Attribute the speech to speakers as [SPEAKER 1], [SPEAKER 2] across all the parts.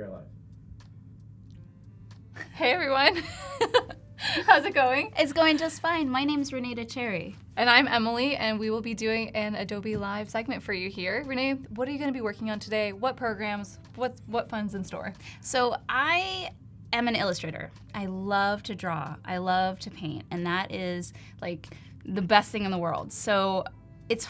[SPEAKER 1] we are live.
[SPEAKER 2] Hey everyone. How's it going?
[SPEAKER 3] It's going just fine. My name's Renee di Cherri.
[SPEAKER 2] And I'm Emily, and we will be doing an Adobe Live segment for you here. Renee, what are you going to be working on today? What programs? What fun's in store?
[SPEAKER 3] So I am an illustrator. I love to draw. I love to paint, and that is like the best thing in the world. So it's,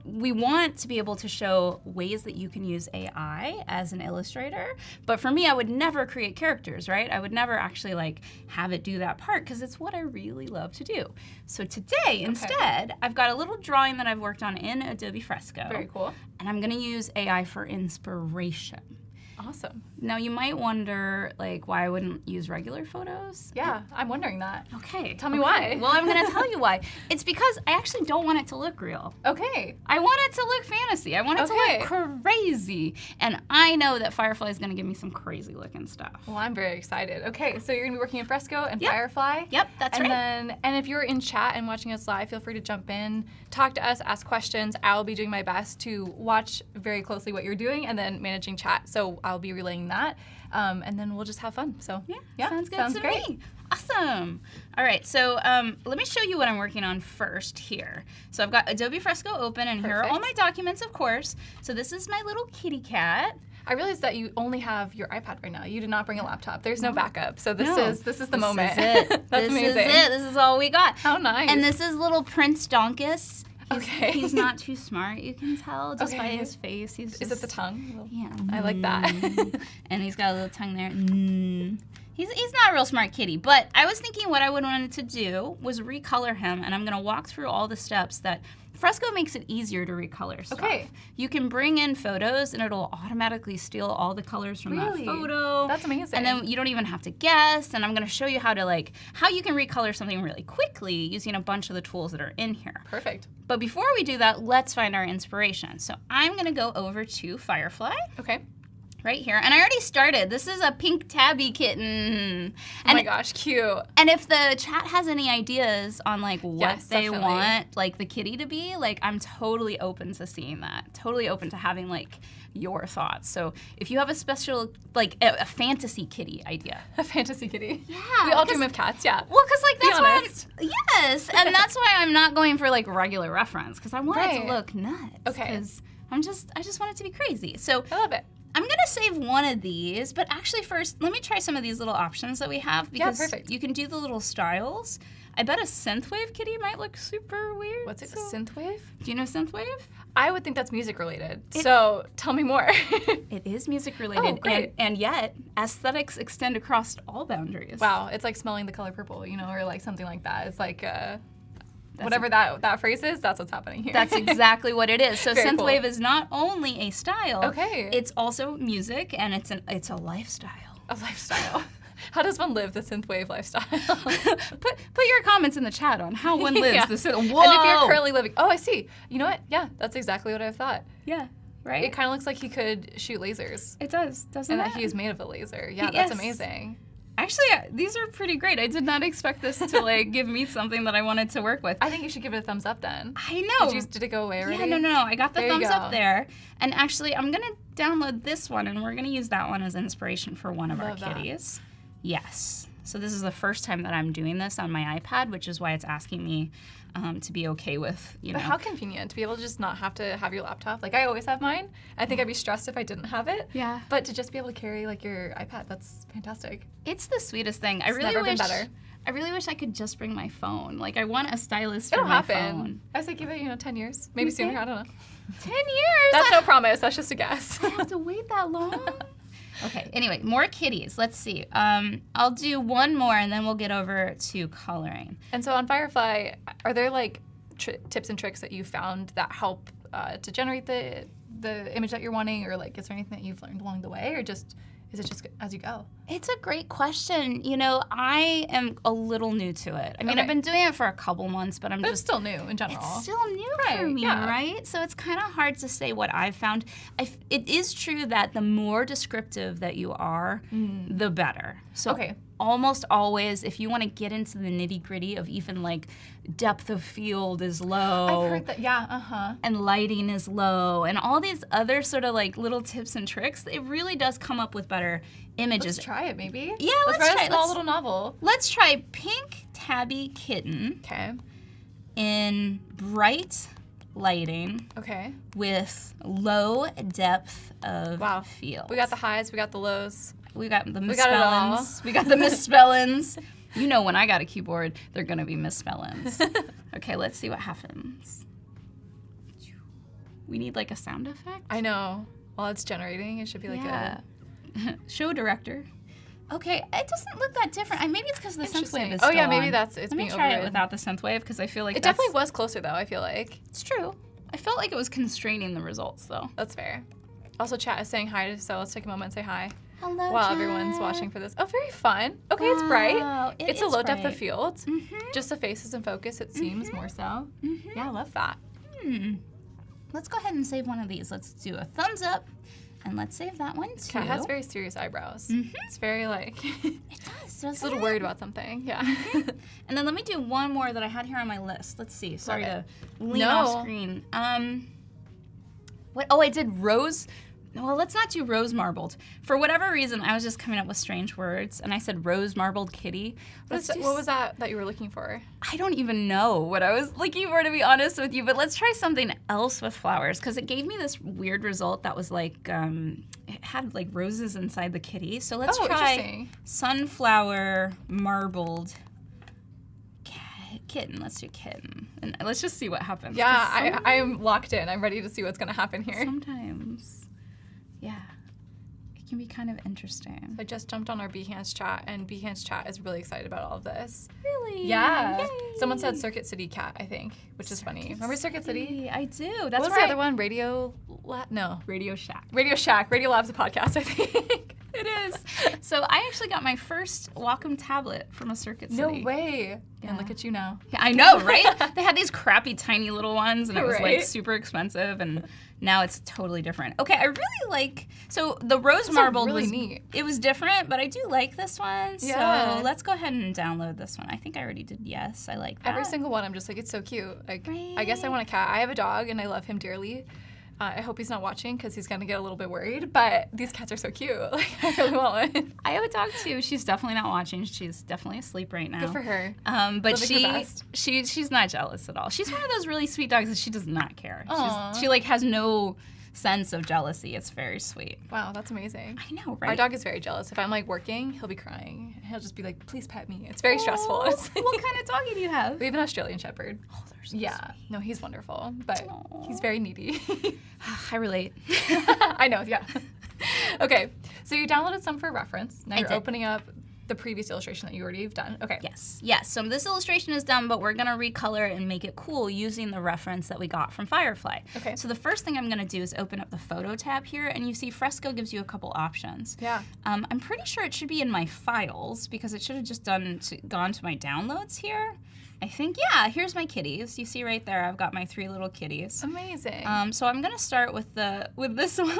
[SPEAKER 3] we want to be able to show ways that you can use AI as an illustrator, but for me, I would never create characters, right? I would never actually have it do that part because it's what I really love to do. So today, instead, I've got a little drawing that I've worked on in Adobe Fresco.
[SPEAKER 2] Very cool.
[SPEAKER 3] And I'm gonna use AI for inspiration.
[SPEAKER 2] Awesome.
[SPEAKER 3] Now you might wonder why I wouldn't use regular photos.
[SPEAKER 2] Yeah, I'm wondering that.
[SPEAKER 3] Okay.
[SPEAKER 2] Tell me why.
[SPEAKER 3] Well, I'm gonna tell you why. It's because I actually don't want it to look real.
[SPEAKER 2] Okay.
[SPEAKER 3] I want it to look fantasy. I want it to look crazy. And I know that Firefly is gonna give me some crazy looking stuff.
[SPEAKER 2] Well, I'm very excited. Okay, so you're gonna be working in Fresco and Firefly.
[SPEAKER 3] Yep, that's right.
[SPEAKER 2] And if you're in chat and watching us live, feel free to jump in, talk to us, ask questions. I'll be doing my best to watch very closely what you're doing and then managing chat. So I'll be relaying that, and then we'll just have fun. So
[SPEAKER 3] yeah, sounds good to me. Awesome. All right, so let me show you what I'm working on first here. So I've got Adobe Fresco open, and here are all my documents, of course. So this is my little kitty cat.
[SPEAKER 2] I realized that you only have your iPad right now. You did not bring a laptop. There's no backup. So this is the moment.
[SPEAKER 3] This is it.
[SPEAKER 2] That's amazing.
[SPEAKER 3] This is it. This is all we got.
[SPEAKER 2] How nice.
[SPEAKER 3] And this is little Prince Donkus. He's not too smart, you can tell, just by his face. Is
[SPEAKER 2] it the tongue?
[SPEAKER 3] Yeah.
[SPEAKER 2] I like that.
[SPEAKER 3] And he's got a little tongue there. He's not a real smart kitty, but I was thinking what I would want to do was recolor him, and I'm going to walk through all the steps that Fresco makes it easier to recolor stuff.
[SPEAKER 2] Okay.
[SPEAKER 3] You can bring in photos, and it'll automatically steal all the colors from that photo.
[SPEAKER 2] That's amazing.
[SPEAKER 3] And then you don't even have to guess, and I'm going to show you how to how you can recolor something really quickly using a bunch of the tools that are in here.
[SPEAKER 2] Perfect.
[SPEAKER 3] But before we do that, let's find our inspiration. So I'm going to go over to Firefly.
[SPEAKER 2] Okay.
[SPEAKER 3] Right here. And I already started. This is a pink tabby kitten.
[SPEAKER 2] Oh my gosh, cute.
[SPEAKER 3] And if the chat has any ideas on what they
[SPEAKER 2] definitely
[SPEAKER 3] want the kitty to be, I'm totally open to seeing that. Totally open to having your thoughts. So if you have a special a fantasy kitty idea.
[SPEAKER 2] A fantasy kitty.
[SPEAKER 3] Yeah.
[SPEAKER 2] We all dream of cats, yeah.
[SPEAKER 3] Well, because that's
[SPEAKER 2] honest.
[SPEAKER 3] why yes, and that's why I'm not going for regular reference, because I want it to look nuts.
[SPEAKER 2] Okay.
[SPEAKER 3] Because I just want it to be crazy. So
[SPEAKER 2] I love it.
[SPEAKER 3] I'm gonna save one of these, but actually first, let me try some of these little options that we have, because
[SPEAKER 2] perfect.
[SPEAKER 3] you can do the little styles. I bet a synthwave kitty might look super weird.
[SPEAKER 2] What's it, synthwave?
[SPEAKER 3] Do you know synthwave?
[SPEAKER 2] I would think that's music related, so tell me more.
[SPEAKER 3] It is music related, and yet aesthetics extend across all boundaries.
[SPEAKER 2] Wow, it's like smelling the color purple, or something like that. It's like, whatever that phrase is, that's what's happening here.
[SPEAKER 3] That's exactly what it is. So
[SPEAKER 2] Very
[SPEAKER 3] synthwave
[SPEAKER 2] cool.
[SPEAKER 3] is not only a style, it's also music, and it's a lifestyle.
[SPEAKER 2] A lifestyle. How does one live the synthwave lifestyle?
[SPEAKER 3] put your comments in the chat on how one lives the synth. Whoa!
[SPEAKER 2] And if you're currently living, I see. You know what? Yeah, that's exactly what I thought.
[SPEAKER 3] Yeah, right?
[SPEAKER 2] It kind of looks like he could shoot lasers.
[SPEAKER 3] It does, doesn't
[SPEAKER 2] and
[SPEAKER 3] it?
[SPEAKER 2] And that he is made of a laser. Yeah, that's amazing.
[SPEAKER 3] Actually, these are pretty great. I did not expect this to give me something that I wanted to work with.
[SPEAKER 2] I think you should give it a thumbs up then.
[SPEAKER 3] I know.
[SPEAKER 2] Did it go away already?
[SPEAKER 3] Yeah, no. I got the thumbs up there. And actually, I'm going to download this one, and we're going to use that one as inspiration for one of our kitties. Yes. So this is the first time that I'm doing this on my iPad, which is why it's asking me to be okay with,
[SPEAKER 2] But how convenient to be able to just not have to have your laptop. I always have mine. I think I'd be stressed if I didn't have it.
[SPEAKER 3] Yeah.
[SPEAKER 2] But to just be able to carry your iPad, that's fantastic.
[SPEAKER 3] It's the sweetest thing.
[SPEAKER 2] It's never been better.
[SPEAKER 3] I really wish I could just bring my phone. I want a stylus for
[SPEAKER 2] It'll
[SPEAKER 3] my
[SPEAKER 2] happen.
[SPEAKER 3] phone.
[SPEAKER 2] I say give it 10 years. Maybe sooner, I don't know.
[SPEAKER 3] 10 years?
[SPEAKER 2] That's no promise. That's just a guess.
[SPEAKER 3] I have to wait that long? Okay, anyway, more kitties. Let's see. I'll do one more, and then we'll get over to coloring.
[SPEAKER 2] And so on Firefly, are there tips and tricks that you found that help to generate the image that you're wanting, or is there anything that you've learned along the way, or just is it just as you go?
[SPEAKER 3] It's a great question. I am a little new to it. I mean, I've been doing it for a couple months, but
[SPEAKER 2] it's still new in general.
[SPEAKER 3] It's still new for me, right? So it's kind of hard to say what I've found. It is true that the more descriptive that you are, the better. So almost always, if you want to get into the nitty gritty of even like depth of field is low.
[SPEAKER 2] I've heard that, yeah,
[SPEAKER 3] And lighting is low, and all these other sort of like little tips and tricks, it really does come up with better images.
[SPEAKER 2] Let's try it, maybe.
[SPEAKER 3] Yeah,
[SPEAKER 2] let's
[SPEAKER 3] let's
[SPEAKER 2] write
[SPEAKER 3] try
[SPEAKER 2] a
[SPEAKER 3] it.
[SPEAKER 2] small little novel.
[SPEAKER 3] Let's try Pink Tabby Kitten
[SPEAKER 2] Okay.
[SPEAKER 3] in bright lighting
[SPEAKER 2] Okay.
[SPEAKER 3] with low depth of
[SPEAKER 2] Wow.
[SPEAKER 3] field.
[SPEAKER 2] We got the highs, we got the lows.
[SPEAKER 3] We got the
[SPEAKER 2] We got it all.
[SPEAKER 3] misspellings. We got the misspellings. You know, when I got a keyboard, they're gonna be misspellings. Okay, let's see what happens. We need like a sound effect.
[SPEAKER 2] I know. While it's generating, it should be like
[SPEAKER 3] Yeah. Show director. Okay, it doesn't look that different. Maybe it's because the synth wave
[SPEAKER 2] Interesting.
[SPEAKER 3] is
[SPEAKER 2] Oh,
[SPEAKER 3] still
[SPEAKER 2] yeah, maybe
[SPEAKER 3] on.
[SPEAKER 2] it's
[SPEAKER 3] Let
[SPEAKER 2] being
[SPEAKER 3] me try it
[SPEAKER 2] overridden.
[SPEAKER 3] without the synth wave because I feel like
[SPEAKER 2] It
[SPEAKER 3] that's-
[SPEAKER 2] definitely was closer, though, I feel like.
[SPEAKER 3] It's true. I felt like it was constraining the results, though.
[SPEAKER 2] That's fair. Also, chat is saying hi, so let's take a moment and say hi.
[SPEAKER 3] Hello,
[SPEAKER 2] While everyone's watching for this. Oh, very fun. Okay, it's bright.
[SPEAKER 3] Wow,
[SPEAKER 2] It's a
[SPEAKER 3] is
[SPEAKER 2] low depth of
[SPEAKER 3] bright.
[SPEAKER 2] field.
[SPEAKER 3] Mhm.
[SPEAKER 2] Just the faces in focus, it seems, more so.
[SPEAKER 3] Mhm.
[SPEAKER 2] Yeah, I love that.
[SPEAKER 3] Let's go ahead and save one of these. Let's do a thumbs up, and let's save that one too.
[SPEAKER 2] Cat has very serious eyebrows.
[SPEAKER 3] Mhm.
[SPEAKER 2] It's very like,
[SPEAKER 3] It does, doesn't
[SPEAKER 2] it's a little
[SPEAKER 3] it?
[SPEAKER 2] worried about something. Yeah.
[SPEAKER 3] And then let me do one more that I had here on my list. Let's see. Sorry
[SPEAKER 2] it.
[SPEAKER 3] to lean
[SPEAKER 2] No.
[SPEAKER 3] off screen. What? Oh, I did rose. Well, let's not do rose marbled. For whatever reason, I was just coming up with strange words, and I said rose marbled kitty.
[SPEAKER 2] What was that you were looking for?
[SPEAKER 3] I don't even know what I was looking for, to be honest with you, but let's try something else with flowers, because it gave me this weird result that was like, it had like roses inside the kitty. So let's
[SPEAKER 2] Oh,
[SPEAKER 3] try
[SPEAKER 2] interesting.
[SPEAKER 3] sunflower marbled kitten. Let's do kitten. And let's just see what happens.
[SPEAKER 2] Yeah, I'm locked in. I'm ready to see what's going to happen here.
[SPEAKER 3] Sometimes, yeah, it can be kind of interesting.
[SPEAKER 2] I just jumped on our Behance chat, and Behance chat is really excited about all of this.
[SPEAKER 3] Really?
[SPEAKER 2] Yeah.
[SPEAKER 3] Yay.
[SPEAKER 2] Someone said Circuit City Cat, I think, which is funny. Remember Circuit City?
[SPEAKER 3] I do.
[SPEAKER 2] What
[SPEAKER 3] That's
[SPEAKER 2] was
[SPEAKER 3] right.
[SPEAKER 2] the other one? Radio
[SPEAKER 3] Shack.
[SPEAKER 2] Radio Shack. Radio Lab's a podcast, I think.
[SPEAKER 3] It is. So I actually got my first Wacom tablet from a Circuit
[SPEAKER 2] No
[SPEAKER 3] City.
[SPEAKER 2] way.
[SPEAKER 3] Yeah.
[SPEAKER 2] And look at you now.
[SPEAKER 3] Yeah, I know, right? They had these crappy tiny little ones, and it was like
[SPEAKER 2] Right.
[SPEAKER 3] super expensive, and now it's totally different. Okay, I really like, so the rose
[SPEAKER 2] Those are
[SPEAKER 3] marbled
[SPEAKER 2] really
[SPEAKER 3] was
[SPEAKER 2] neat.
[SPEAKER 3] It was different, but I do like this one.
[SPEAKER 2] Yeah.
[SPEAKER 3] So let's go ahead and download this one. I think I already did yes. I like that.
[SPEAKER 2] Every single one, I'm just like, it's so cute. Like,
[SPEAKER 3] Right.
[SPEAKER 2] I guess I want a cat. I have a dog, and I love him dearly. I hope he's not watching because he's gonna get a little bit worried. But these cats are so cute. Like, I really want one.
[SPEAKER 3] I have a dog too. She's definitely not watching. She's definitely asleep right now.
[SPEAKER 2] Good for her.
[SPEAKER 3] But
[SPEAKER 2] Living her best.
[SPEAKER 3] she's not jealous at all. She's one of those really sweet dogs that she does not care.
[SPEAKER 2] Aw.
[SPEAKER 3] She like has no sense of jealousy. It's very sweet.
[SPEAKER 2] Wow, that's amazing.
[SPEAKER 3] I know, right?
[SPEAKER 2] Our dog is very jealous. If I'm like working, he'll be crying. He'll just be like, "Please pet me." It's very stressful.
[SPEAKER 3] Aw, what kind of doggy do you have?
[SPEAKER 2] We have an Australian Shepherd.
[SPEAKER 3] Oh, they're so
[SPEAKER 2] Yeah,
[SPEAKER 3] sweet.
[SPEAKER 2] no, he's wonderful, but
[SPEAKER 3] Aw.
[SPEAKER 2] he's very needy.
[SPEAKER 3] I relate.
[SPEAKER 2] I know, yeah. Okay, so you downloaded some for reference. Now
[SPEAKER 3] I
[SPEAKER 2] you're
[SPEAKER 3] did.
[SPEAKER 2] opening up the previous illustration that you already have done. Okay.
[SPEAKER 3] Yes. So this illustration is done, but we're gonna recolor it and make it cool using the reference that we got from Firefly.
[SPEAKER 2] Okay.
[SPEAKER 3] So the first thing I'm gonna do is open up the photo tab here, and you see Fresco gives you a couple options.
[SPEAKER 2] Yeah.
[SPEAKER 3] I'm pretty sure it should be in my files because it should have just gone to my downloads here. I think, yeah, here's my kitties. You see right there, I've got my 3 little kitties.
[SPEAKER 2] Amazing.
[SPEAKER 3] So I'm gonna start with this one,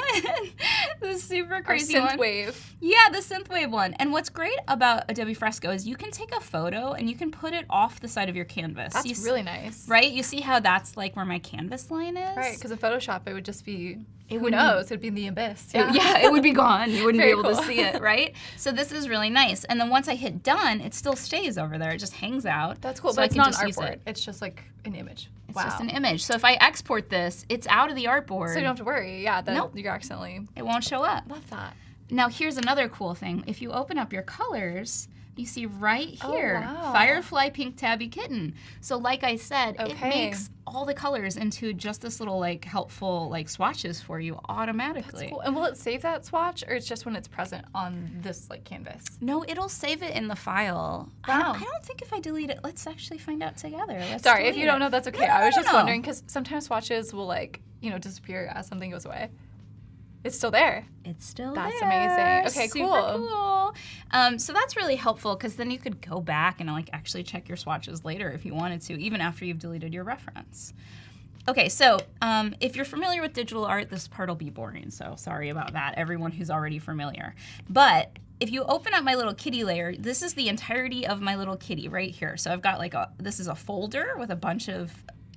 [SPEAKER 3] the super
[SPEAKER 2] Our
[SPEAKER 3] crazy one.
[SPEAKER 2] synthwave.
[SPEAKER 3] Yeah, the synthwave one. And what's great about Adobe Fresco is you can take a photo and you can put it off the side of your canvas.
[SPEAKER 2] That's
[SPEAKER 3] You s-
[SPEAKER 2] really nice.
[SPEAKER 3] right. You see how that's like where my canvas line is?
[SPEAKER 2] Right, because in Photoshop it would just be, who
[SPEAKER 3] wouldn't-
[SPEAKER 2] knows? It'd be in the abyss.
[SPEAKER 3] Yeah, it would be gone. You wouldn't
[SPEAKER 2] Very
[SPEAKER 3] be able to
[SPEAKER 2] cool.
[SPEAKER 3] see it, right? So this is really nice. And then once I hit done, it still stays over there. It just hangs out.
[SPEAKER 2] That's cool,
[SPEAKER 3] So
[SPEAKER 2] but
[SPEAKER 3] I
[SPEAKER 2] it's
[SPEAKER 3] can
[SPEAKER 2] not an
[SPEAKER 3] just use
[SPEAKER 2] artboard.
[SPEAKER 3] it.
[SPEAKER 2] It's just like an image.
[SPEAKER 3] It's
[SPEAKER 2] wow.
[SPEAKER 3] just an image. So if I export this, it's out of the artboard.
[SPEAKER 2] So you don't have to worry. Yeah, that
[SPEAKER 3] Nope.
[SPEAKER 2] you're accidentally.
[SPEAKER 3] It won't show up.
[SPEAKER 2] Love that.
[SPEAKER 3] Now here's another cool thing. If you open up your colors, you see right
[SPEAKER 2] Oh,
[SPEAKER 3] here,
[SPEAKER 2] wow.
[SPEAKER 3] Firefly Pink Tabby Kitten. So like I said, it
[SPEAKER 2] Okay.
[SPEAKER 3] makes all the colors into just this little like helpful like swatches for you automatically.
[SPEAKER 2] That's cool. And will it save that swatch, or it's just when it's present on this like canvas?
[SPEAKER 3] No, it'll save it in the file.
[SPEAKER 2] Wow.
[SPEAKER 3] I don't think if I delete it, let's actually find out together. Let's
[SPEAKER 2] Sorry, if
[SPEAKER 3] delete
[SPEAKER 2] you don't
[SPEAKER 3] it.
[SPEAKER 2] know, that's okay.
[SPEAKER 3] No,
[SPEAKER 2] I was
[SPEAKER 3] no,
[SPEAKER 2] just
[SPEAKER 3] no.
[SPEAKER 2] wondering because sometimes swatches will like disappear as something goes away. It's still there.
[SPEAKER 3] It's still
[SPEAKER 2] That's
[SPEAKER 3] there.
[SPEAKER 2] amazing. Okay,
[SPEAKER 3] Super
[SPEAKER 2] cool.
[SPEAKER 3] cool. So that's really helpful because then you could go back and like actually check your swatches later if you wanted to, even after you've deleted your reference. Okay, so if you're familiar with digital art, this part will be boring, so sorry about that, everyone who's already familiar. But if you open up my little kitty layer, this is the entirety of my little kitty right here. So I've got like this is a folder with a bunch of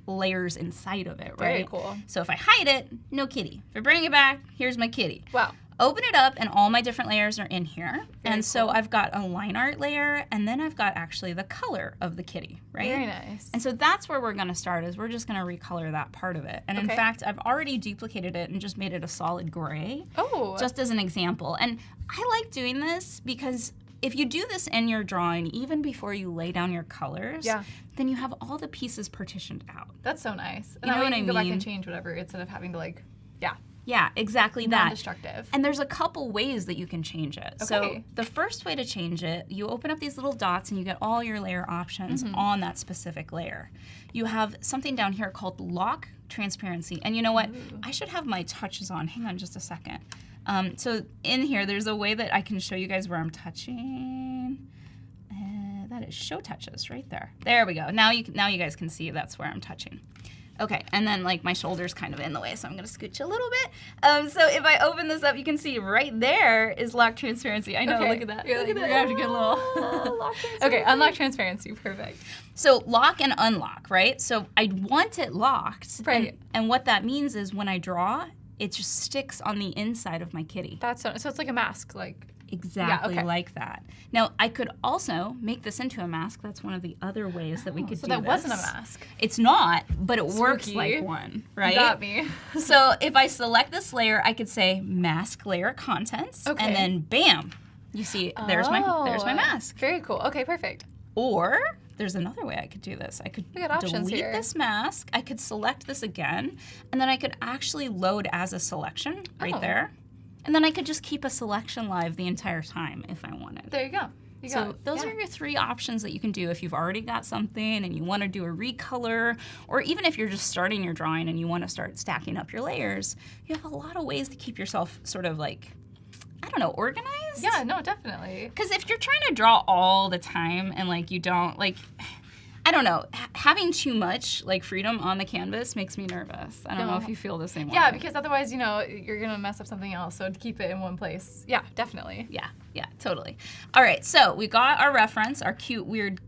[SPEAKER 3] layers inside of it, right?
[SPEAKER 2] Very cool.
[SPEAKER 3] So if I hide it, no kitty. If I bring it back, here's my kitty.
[SPEAKER 2] Wow.
[SPEAKER 3] Open it up and all my different layers are in here.
[SPEAKER 2] Very
[SPEAKER 3] so
[SPEAKER 2] cool.
[SPEAKER 3] I've got a line art layer and then I've got actually the color of the kitty, right?
[SPEAKER 2] Very nice.
[SPEAKER 3] And so that's where we're gonna start, is we're just gonna recolor that part of it. And in
[SPEAKER 2] Okay.
[SPEAKER 3] fact, I've already duplicated it and just made it a solid gray,
[SPEAKER 2] Oh.
[SPEAKER 3] just as an example. And I like doing this because if you do this in your drawing, even before you lay down your colors,
[SPEAKER 2] Yeah.
[SPEAKER 3] then you have all the pieces partitioned out.
[SPEAKER 2] That's so nice. And
[SPEAKER 3] You know
[SPEAKER 2] that way
[SPEAKER 3] what
[SPEAKER 2] you
[SPEAKER 3] I
[SPEAKER 2] can go back
[SPEAKER 3] mean?
[SPEAKER 2] and change whatever instead of having to like, yeah,
[SPEAKER 3] Yeah, exactly that.
[SPEAKER 2] non-destructive.
[SPEAKER 3] And there's a couple ways that you can change it. So
[SPEAKER 2] Okay.
[SPEAKER 3] the first way to change it, you open up these little dots and you get all your layer options
[SPEAKER 2] Mm-hmm.
[SPEAKER 3] on that specific layer. You have something down here called lock transparency. And you know what? I should have my touches on. Hang on just a second. So in here, there's a way that I can show you guys where I'm touching. That is show touches right there. There we go. Now you guys can see that's where I'm touching. Okay, and then like my shoulder's kind of in the way, so I'm gonna scooch a little bit. So if I open this up, you can see right there is lock transparency. I know,
[SPEAKER 2] Okay.
[SPEAKER 3] look at that.
[SPEAKER 2] You're
[SPEAKER 3] Look
[SPEAKER 2] like,
[SPEAKER 3] at that. We're gonna have to get a little.
[SPEAKER 2] Lock transparency. Okay, unlock transparency. Perfect.
[SPEAKER 3] So lock and unlock, right? So I want it locked.
[SPEAKER 2] Right.
[SPEAKER 3] And what that means is when I draw, it just sticks on the inside of my kitty.
[SPEAKER 2] That's so it's like a mask, like.
[SPEAKER 3] Exactly
[SPEAKER 2] okay.
[SPEAKER 3] like that. Now, I could also make this into a mask. That's one of the other ways that we could
[SPEAKER 2] So
[SPEAKER 3] do
[SPEAKER 2] that
[SPEAKER 3] this.
[SPEAKER 2] wasn't a mask.
[SPEAKER 3] It's not, but it works
[SPEAKER 2] Spooky.
[SPEAKER 3] like one, right?
[SPEAKER 2] You got me.
[SPEAKER 3] So if I select this layer, I could say mask layer contents,
[SPEAKER 2] Okay.
[SPEAKER 3] and then bam, you see there's my mask.
[SPEAKER 2] Very cool. Okay, perfect.
[SPEAKER 3] Or there's another way I could do this. I could
[SPEAKER 2] We got options
[SPEAKER 3] delete
[SPEAKER 2] here.
[SPEAKER 3] this mask. I could select this again, and then I could actually load as a selection right
[SPEAKER 2] Oh.
[SPEAKER 3] there. And then I could just keep a selection live the entire time if I wanted.
[SPEAKER 2] There you go. You
[SPEAKER 3] So
[SPEAKER 2] got
[SPEAKER 3] those are your 3 options that you can do if you've already got something and you want to do a recolor, or even if you're just starting your drawing and you want to start stacking up your layers. You have a lot of ways to keep yourself sort of like, I don't know, organized?
[SPEAKER 2] Yeah, no, definitely.
[SPEAKER 3] Because if you're trying to draw all the time and like you don't, like, I don't know, having too much like freedom on the canvas makes me nervous. I don't know if you feel the same way.
[SPEAKER 2] Yeah, because otherwise, you know, you're gonna mess up something else. So to keep it in one place. Yeah, definitely.
[SPEAKER 3] Yeah, totally. All right, so we got our reference, our cute, weird.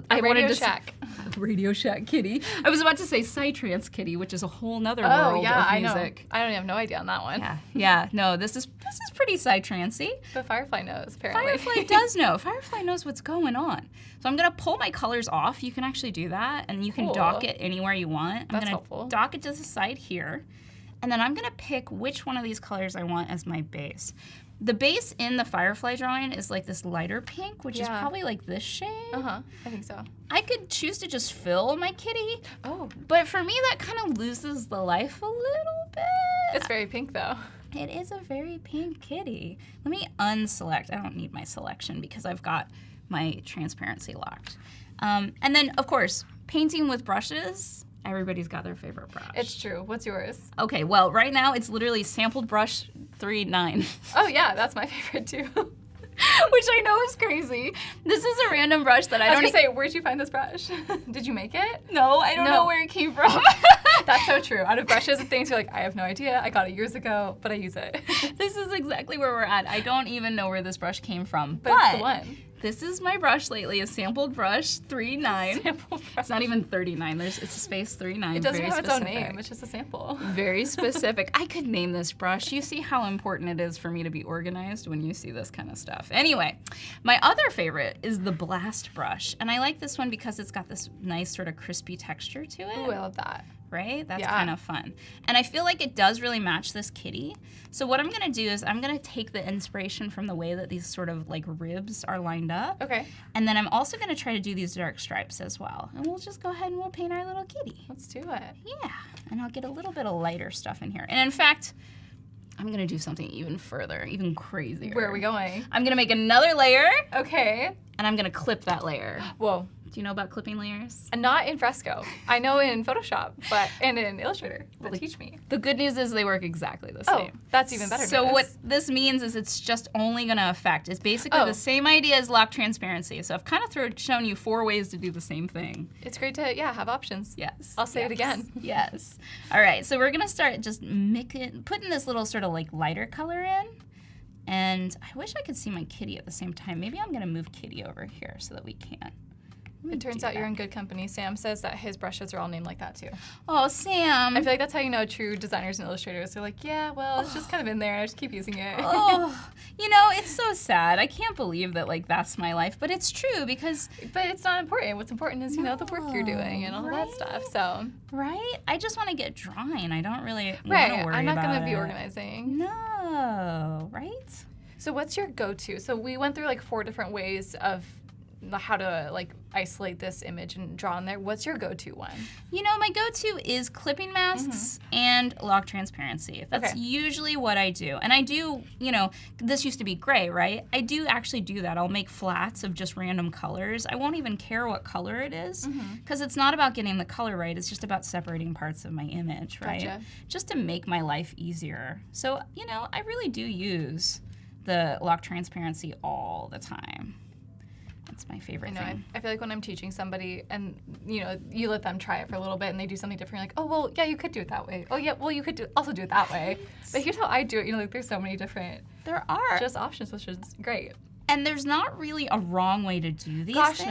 [SPEAKER 2] Radio Shack.
[SPEAKER 3] Radio Shack kitty. I was about to say Psytrance kitty, which is a whole nother world
[SPEAKER 2] yeah,
[SPEAKER 3] of
[SPEAKER 2] I know.
[SPEAKER 3] music.
[SPEAKER 2] I don't have no idea on that one.
[SPEAKER 3] Yeah. No, this is pretty Psytrancey.
[SPEAKER 2] But Firefly knows, apparently.
[SPEAKER 3] Firefly does know. Firefly knows what's going on. So I'm gonna pull my colors off. You can actually do that, and you can
[SPEAKER 2] Cool.
[SPEAKER 3] dock it anywhere you want. I'm
[SPEAKER 2] That's
[SPEAKER 3] gonna
[SPEAKER 2] helpful.
[SPEAKER 3] dock it to the side here, and then I'm gonna pick which one of these colors I want as my base. The base in the Firefly drawing is like this lighter pink, which is
[SPEAKER 2] Yeah.
[SPEAKER 3] probably like this shade.
[SPEAKER 2] Uh-huh, I think so.
[SPEAKER 3] I could choose to just fill my kitty,
[SPEAKER 2] Oh,
[SPEAKER 3] but for me that kind of loses the life a little bit.
[SPEAKER 2] it's very pink though.
[SPEAKER 3] It is a very pink kitty. Let me unselect. I don't need my selection because I've got my transparency locked. And then, of course, painting with brushes. Everybody's got their favorite brush.
[SPEAKER 2] It's true. What's yours?
[SPEAKER 3] Okay, well, right now it's literally sampled brush 3.9.
[SPEAKER 2] Oh yeah, that's my favorite too.
[SPEAKER 3] Which I know is crazy. This is a random brush that I
[SPEAKER 2] I was
[SPEAKER 3] don't
[SPEAKER 2] gonna say, where'd you find this brush? Did you make it?
[SPEAKER 3] know. I don't
[SPEAKER 2] No.
[SPEAKER 3] know where it came from.
[SPEAKER 2] That's so true. Out of brushes and things, you're like, I have no idea. I got it years ago, but I use it.
[SPEAKER 3] This is exactly where we're at. I don't even know where this brush came from.
[SPEAKER 2] But it's the one.
[SPEAKER 3] This is my brush lately, a sampled brush 3.9.
[SPEAKER 2] Sample brush.
[SPEAKER 3] It's not even 39. It's a space 3.9.
[SPEAKER 2] It doesn't
[SPEAKER 3] very
[SPEAKER 2] have its own
[SPEAKER 3] specific.
[SPEAKER 2] name. It's just a sample.
[SPEAKER 3] Very specific. I could name this brush. You see how important it is for me to be organized when you see this kind of stuff. Anyway, my other favorite is the Blast brush. And I like this one because it's got this nice sort of crispy texture to it.
[SPEAKER 2] Ooh, I love that.
[SPEAKER 3] Right? That's
[SPEAKER 2] Yeah.
[SPEAKER 3] kind of fun. And I feel like it does really match this kitty. So what I'm gonna do is I'm gonna take the inspiration from the way that these sort of like ribs are lined up.
[SPEAKER 2] Okay,
[SPEAKER 3] And then I'm also gonna try to do these dark stripes as well. And we'll just go ahead and we'll paint our little kitty.
[SPEAKER 2] let's do it.
[SPEAKER 3] Yeah, and I'll get a little bit of lighter stuff in here. And in fact, I'm gonna do something even further, even crazier.
[SPEAKER 2] Where are we going?
[SPEAKER 3] I'm gonna make another layer,
[SPEAKER 2] Okay.
[SPEAKER 3] and I'm gonna clip that layer.
[SPEAKER 2] Whoa.
[SPEAKER 3] Do you know about clipping layers?
[SPEAKER 2] Not in Fresco. I know in Photoshop, and in Illustrator. But teach me.
[SPEAKER 3] The good news is they work exactly the
[SPEAKER 2] Oh,
[SPEAKER 3] same.
[SPEAKER 2] that's even better.
[SPEAKER 3] So
[SPEAKER 2] news.
[SPEAKER 3] what this means is it's just only gonna affect, it's basically
[SPEAKER 2] Oh.
[SPEAKER 3] the same idea as lock transparency. So I've kind of shown you 4 ways to do the same thing.
[SPEAKER 2] It's great to have options.
[SPEAKER 3] Yes.
[SPEAKER 2] I'll say it again.
[SPEAKER 3] Yes. All right, so we're gonna start just putting this little sort of like lighter color in. And I wish I could see my kitty at the same time. Maybe I'm going to move kitty over here so that we can.
[SPEAKER 2] It turns out you're in good company. Sam says that his brushes are all named like that too.
[SPEAKER 3] Oh, Sam.
[SPEAKER 2] I feel like that's how you know true designers and illustrators. They're like, yeah, well, it's just kind of in there. I just keep using it.
[SPEAKER 3] Oh, you know, it's so sad. I can't believe that, like, that's my life. But it's true because...
[SPEAKER 2] But it's not important. What's important is, you know, the work you're doing and all of that stuff. So...
[SPEAKER 3] Right? I just want to get drawing. I don't really want to
[SPEAKER 2] Right.
[SPEAKER 3] worry
[SPEAKER 2] I'm not
[SPEAKER 3] about
[SPEAKER 2] going to be
[SPEAKER 3] it.
[SPEAKER 2] organizing.
[SPEAKER 3] No. Right?
[SPEAKER 2] So what's your go-to? So we went through, like, 4 different ways of how to, like, isolate this image and draw in there. What's your go-to one?
[SPEAKER 3] You know, my go-to is clipping masks and log transparency. That's usually what I do. And I do, you know, this used to be gray, right? I do actually do that. I'll make flats of just random colors. I won't even care what color it is because it's not about getting the color right. It's just about separating parts of my image, right?
[SPEAKER 2] Gotcha.
[SPEAKER 3] Just to make my life easier. So, you know, I really do use the log transparency all the time. It's my favorite thing.
[SPEAKER 2] I feel like when I'm teaching somebody and, you know, you let them try it for a little bit and they do something different, you're like, oh, well, yeah, you could do it that way. Oh, yeah, well, you could also do it that way. But here's how I do it. You know, like, there's so many different just options, which is great.
[SPEAKER 3] And there's not really a wrong way to do these
[SPEAKER 2] things.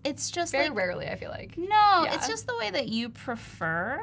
[SPEAKER 3] No. It's just
[SPEAKER 2] very
[SPEAKER 3] like,
[SPEAKER 2] rarely, I feel like.
[SPEAKER 3] No, it's just the way that you prefer.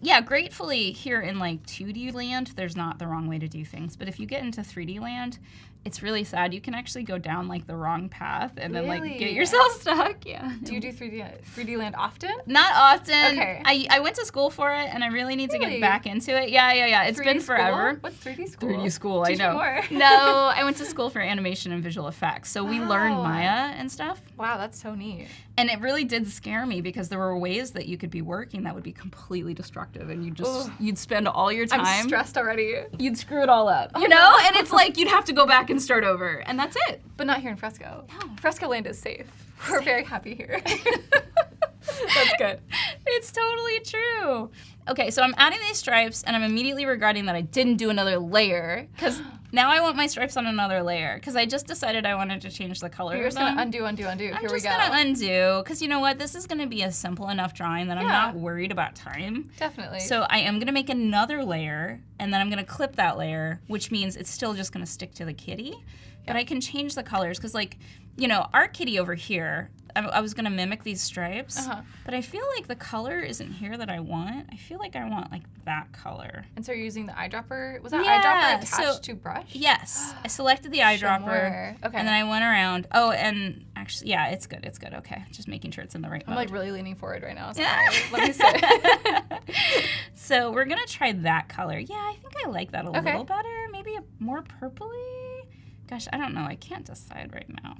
[SPEAKER 3] Yeah, gratefully here in like 2D land, there's not the wrong way to do things. But if you get into 3D land, it's really sad. You can actually go down like the wrong path and then like get yourself stuck. Yeah.
[SPEAKER 2] Do you do 3D land often?
[SPEAKER 3] Not often.
[SPEAKER 2] Okay.
[SPEAKER 3] I went to school for it and I really need to get back into it. Yeah. It's been forever.
[SPEAKER 2] What's 3D school?
[SPEAKER 3] 3D school,
[SPEAKER 2] Teach
[SPEAKER 3] I know.
[SPEAKER 2] me more.
[SPEAKER 3] No, I went to school for animation and visual effects. So we learned Maya and stuff.
[SPEAKER 2] Wow, that's so neat.
[SPEAKER 3] And it really did scare me because there were ways that you could be working that would be completely destructive and you'd spend all your time.
[SPEAKER 2] I'm stressed already.
[SPEAKER 3] You'd screw it all up, you know? And it's like you'd have to go back and start over and that's it.
[SPEAKER 2] But not here in Fresco.
[SPEAKER 3] No.
[SPEAKER 2] Fresco land is safe. We're very happy here. That's good.
[SPEAKER 3] It's totally true. Okay, so I'm adding these stripes and I'm immediately regretting that I didn't do another layer because now I want my stripes on another layer because I just decided I wanted to change the color.
[SPEAKER 2] You're just going to undo.
[SPEAKER 3] I'm
[SPEAKER 2] Here we go.
[SPEAKER 3] just going to undo because you know what? This is going to be a simple enough drawing that I'm not worried about time.
[SPEAKER 2] Definitely.
[SPEAKER 3] So I am going to make another layer and then I'm going to clip that layer, which means it's still just going to stick to the kitty. But I can change the colors because, like, you know, our kitty over here, I was going to mimic these stripes, but I feel like the color isn't here that I want. I feel like I want, like, that color.
[SPEAKER 2] And so you're using the eyedropper? Was that eyedropper attached to brush?
[SPEAKER 3] Yes. I selected the eyedropper, and then I went around. Oh, and actually, yeah, it's good. It's good. Okay. Just making sure it's in the right mode.
[SPEAKER 2] I'm, like, really leaning forward right now. Sorry. Let me sit.
[SPEAKER 3] So we're going to try that color. Yeah, I think I like that a little better. Maybe a more purpley. Gosh, I don't know. I can't decide right now.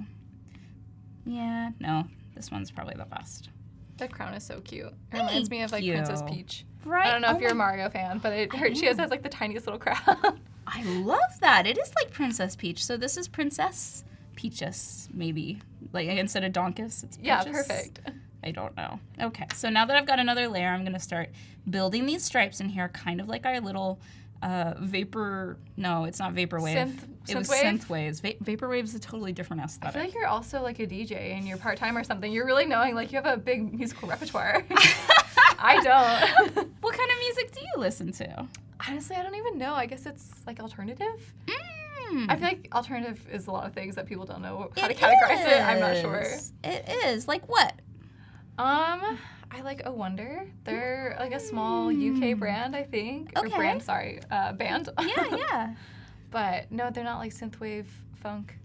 [SPEAKER 3] Yeah, no. This one's probably the best.
[SPEAKER 2] The crown is so cute. It reminds me of, like, Princess Peach.
[SPEAKER 3] Right.
[SPEAKER 2] I don't know if you're a Mario fan, but she has, like, the tiniest little crown.
[SPEAKER 3] I love that. It is like Princess Peach. So this is Princess Peaches, maybe. Like, instead of Donkus, it's Peaches.
[SPEAKER 2] Yeah, perfect.
[SPEAKER 3] I don't know. Okay, so now that I've got another layer, I'm going to start building these stripes in here, kind of like our little... no, it's not vaporwave. It was synthwaves. Vaporwave is a totally different aesthetic.
[SPEAKER 2] I feel like you're also like a DJ and you're part-time or something. You're really knowing, like, you have a big musical repertoire. I don't.
[SPEAKER 3] What kind of music do you listen to?
[SPEAKER 2] Honestly, I don't even know. I guess it's like alternative. I feel like alternative is a lot of things that people don't know how to categorize it. I'm not sure.
[SPEAKER 3] It is. Like what?
[SPEAKER 2] I like A Wonder. They're like a small UK brand, I think.
[SPEAKER 3] Okay.
[SPEAKER 2] Or brand, sorry. Band.
[SPEAKER 3] Yeah.
[SPEAKER 2] But no, they're not like synthwave funk.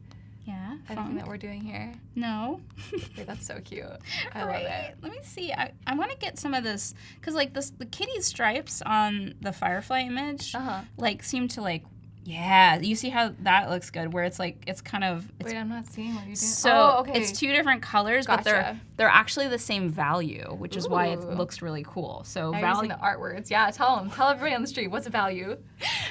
[SPEAKER 3] Yeah.
[SPEAKER 2] Anything that we're doing here.
[SPEAKER 3] No.
[SPEAKER 2] Wait, that's so cute. I love it.
[SPEAKER 3] Let me see. I want to get some of this because like the kitty stripes on the Firefly image like seem to like. Yeah, you see how that looks good, where it's like, it's kind of...
[SPEAKER 2] Wait, I'm not seeing what you're doing.
[SPEAKER 3] So it's 2 different colors, but they're actually the same value, which is why it looks really cool. So
[SPEAKER 2] now using the art words. Yeah, tell everybody on the street, what's a value?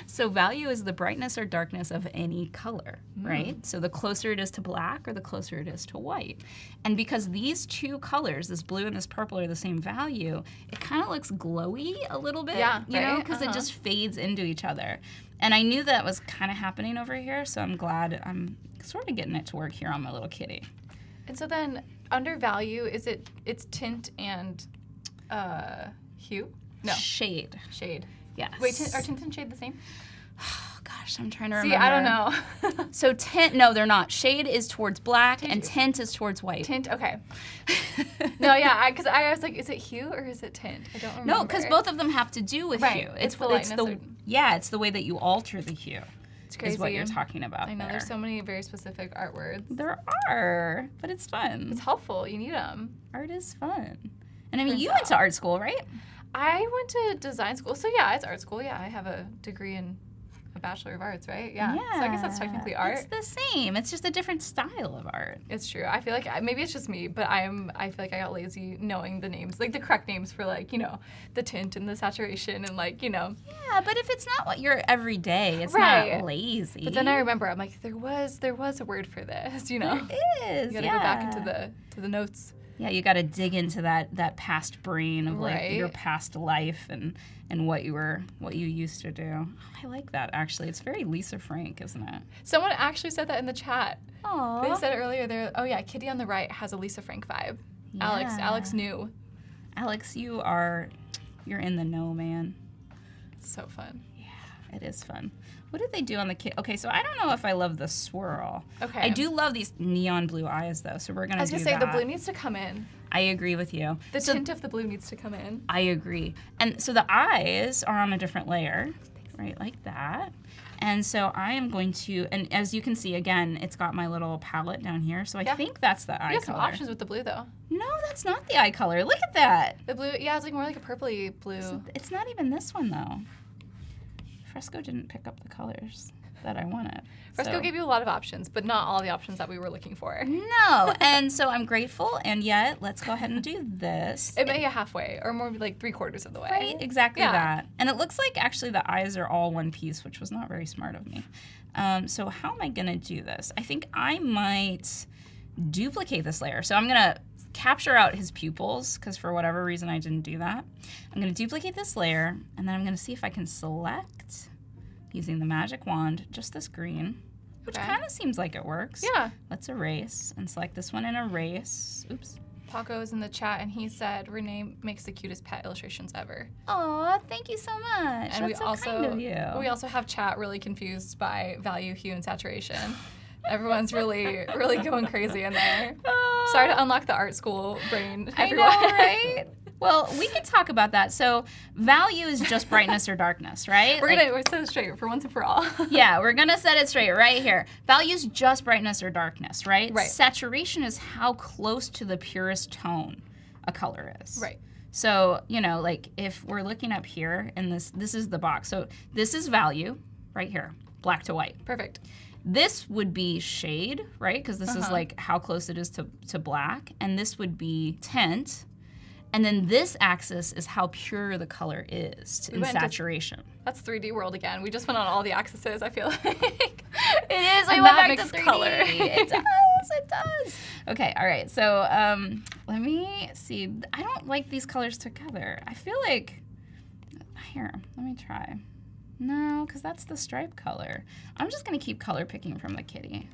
[SPEAKER 3] So value is the brightness or darkness of any color, right? So the closer it is to black or the closer it is to white. And because these 2 colors, this blue and this purple, are the same value, it kind of looks glowy a little bit, you know, because it just fades into each other. And I knew that was kind of happening over here, so I'm glad I'm sort of getting it to work here on my little kitty.
[SPEAKER 2] And so then, under value, it's tint and hue? No.
[SPEAKER 3] Shade.
[SPEAKER 2] Shade.
[SPEAKER 3] Yes.
[SPEAKER 2] Wait, are tint and shade the same?
[SPEAKER 3] Oh, gosh. gosh, I'm trying to
[SPEAKER 2] See,
[SPEAKER 3] remember.
[SPEAKER 2] I don't know.
[SPEAKER 3] So tint, no, they're not. Shade is towards black, and tint is towards white.
[SPEAKER 2] Tint, okay. No, yeah, because I was like, is it hue or is it tint? I don't remember.
[SPEAKER 3] No, because both of them have to do with hue.
[SPEAKER 2] It's the lightness.
[SPEAKER 3] It's the way that you alter the hue.
[SPEAKER 2] It's crazy.
[SPEAKER 3] Is what you're talking about.
[SPEAKER 2] I know, there's so many very specific art words.
[SPEAKER 3] There are, but it's fun.
[SPEAKER 2] It's helpful. You need them.
[SPEAKER 3] Art is fun. And I mean, you went to art school, right?
[SPEAKER 2] I went to design school. So yeah, it's art school. Yeah, I have a degree in a Bachelor of Arts, right? Yeah. So I guess that's technically art.
[SPEAKER 3] It's the same. It's just a different style of art.
[SPEAKER 2] It's true. I feel like maybe it's just me, but I feel like I got lazy knowing the names, like the correct names for like, you know, the tint and the saturation and like, you know.
[SPEAKER 3] Yeah, but if it's not what you're every day, it's not lazy.
[SPEAKER 2] But then I remember I'm like, there was a word for this, you know.
[SPEAKER 3] There is.
[SPEAKER 2] You gotta go back into the notes.
[SPEAKER 3] Yeah, you got to dig into that past brain of like your past life and what you used to do. I like that actually. It's very Lisa Frank, isn't it? Someone
[SPEAKER 2] actually said that in the chat.
[SPEAKER 3] Aww.
[SPEAKER 2] They said it earlier. Kitty on the right has a Lisa Frank vibe. Yeah. Alex knew.
[SPEAKER 3] Alex, you're in the know, man.
[SPEAKER 2] It's so fun.
[SPEAKER 3] Yeah, it is fun. What did they do on the kit? Okay, so I don't know if I love the swirl.
[SPEAKER 2] Okay.
[SPEAKER 3] I do love these neon blue eyes, though, so we're going to do that.
[SPEAKER 2] I was going to say, the blue needs to come in.
[SPEAKER 3] I agree with you.
[SPEAKER 2] The tint of the blue needs to come in.
[SPEAKER 3] I agree. And so the eyes are on a different layer, right, like that. And so I am going to, and as you can see, again, it's got my little palette down here, so I think that's the eye color.
[SPEAKER 2] You have some options with the blue, though.
[SPEAKER 3] No, that's not the eye color. Look at that.
[SPEAKER 2] The blue, yeah, it's like more like a purpley blue.
[SPEAKER 3] So it's not even this one, though. Fresco didn't pick up the colors that I wanted.
[SPEAKER 2] Fresco gave you a lot of options, but not all the options that we were looking for.
[SPEAKER 3] No, and so I'm grateful, and yet let's go ahead and do this.
[SPEAKER 2] It may be halfway, or more like 3/4 of the way.
[SPEAKER 3] Right, exactly that. And it looks like actually the eyes are all one piece, which was not very smart of me. So how am I gonna do this? I think I might duplicate this layer. So I'm gonna capture out his pupils, because for whatever reason I didn't do that. I'm gonna duplicate this layer, and then I'm gonna see if I can select, using the magic wand, just this green, which kind of seems like it works.
[SPEAKER 2] Yeah.
[SPEAKER 3] Let's erase and select this one and erase. Oops.
[SPEAKER 2] Paco's in the chat, and he said, Renee makes the cutest pet illustrations ever.
[SPEAKER 3] Aw, thank you so much.
[SPEAKER 2] And
[SPEAKER 3] That's so kind of you.
[SPEAKER 2] We also have chat really confused by value, hue, and saturation. Everyone's really, really going crazy in there. Sorry to unlock the art school brain, everyone.
[SPEAKER 3] I know, right? Well, we can talk about that. So value is just brightness or darkness, right?
[SPEAKER 2] We're gonna set it straight for once and for all.
[SPEAKER 3] Yeah, we're gonna set it straight right here. Value is just brightness or darkness, right?
[SPEAKER 2] Right.
[SPEAKER 3] Saturation is how close to the purest tone a color is.
[SPEAKER 2] Right.
[SPEAKER 3] So, you know, like if we're looking up here and this is the box. So this is value right here, black to white.
[SPEAKER 2] Perfect.
[SPEAKER 3] This would be shade, right? Because this is like how close it is to black. And this would be tint. And then this axis is how pure the color is in saturation.
[SPEAKER 2] That's 3D world again. We just went on all the axes, I feel like.
[SPEAKER 3] It is.
[SPEAKER 2] We went back to 3D.
[SPEAKER 3] Color. It does. It does. Okay, all right. So let me see. I don't like these colors together. I feel like, here, let me try. No, because that's the stripe color. I'm just going to keep color picking from the kitty.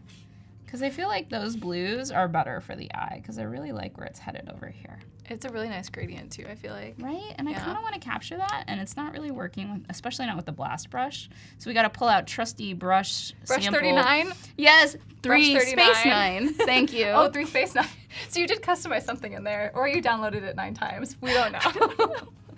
[SPEAKER 3] Because I feel like those blues are better for the eye, because I really like where it's headed over here.
[SPEAKER 2] It's a really nice gradient too, I feel like.
[SPEAKER 3] Right? And I kind of want to capture that, and it's not really working, especially not with the blast brush. So we got to pull out trusty brush sample.
[SPEAKER 2] 39?
[SPEAKER 3] Yes, 3 space 9. Thank you.
[SPEAKER 2] Oh, 3 space 9. So you did customize something in there, or you downloaded it 9 times. We don't know.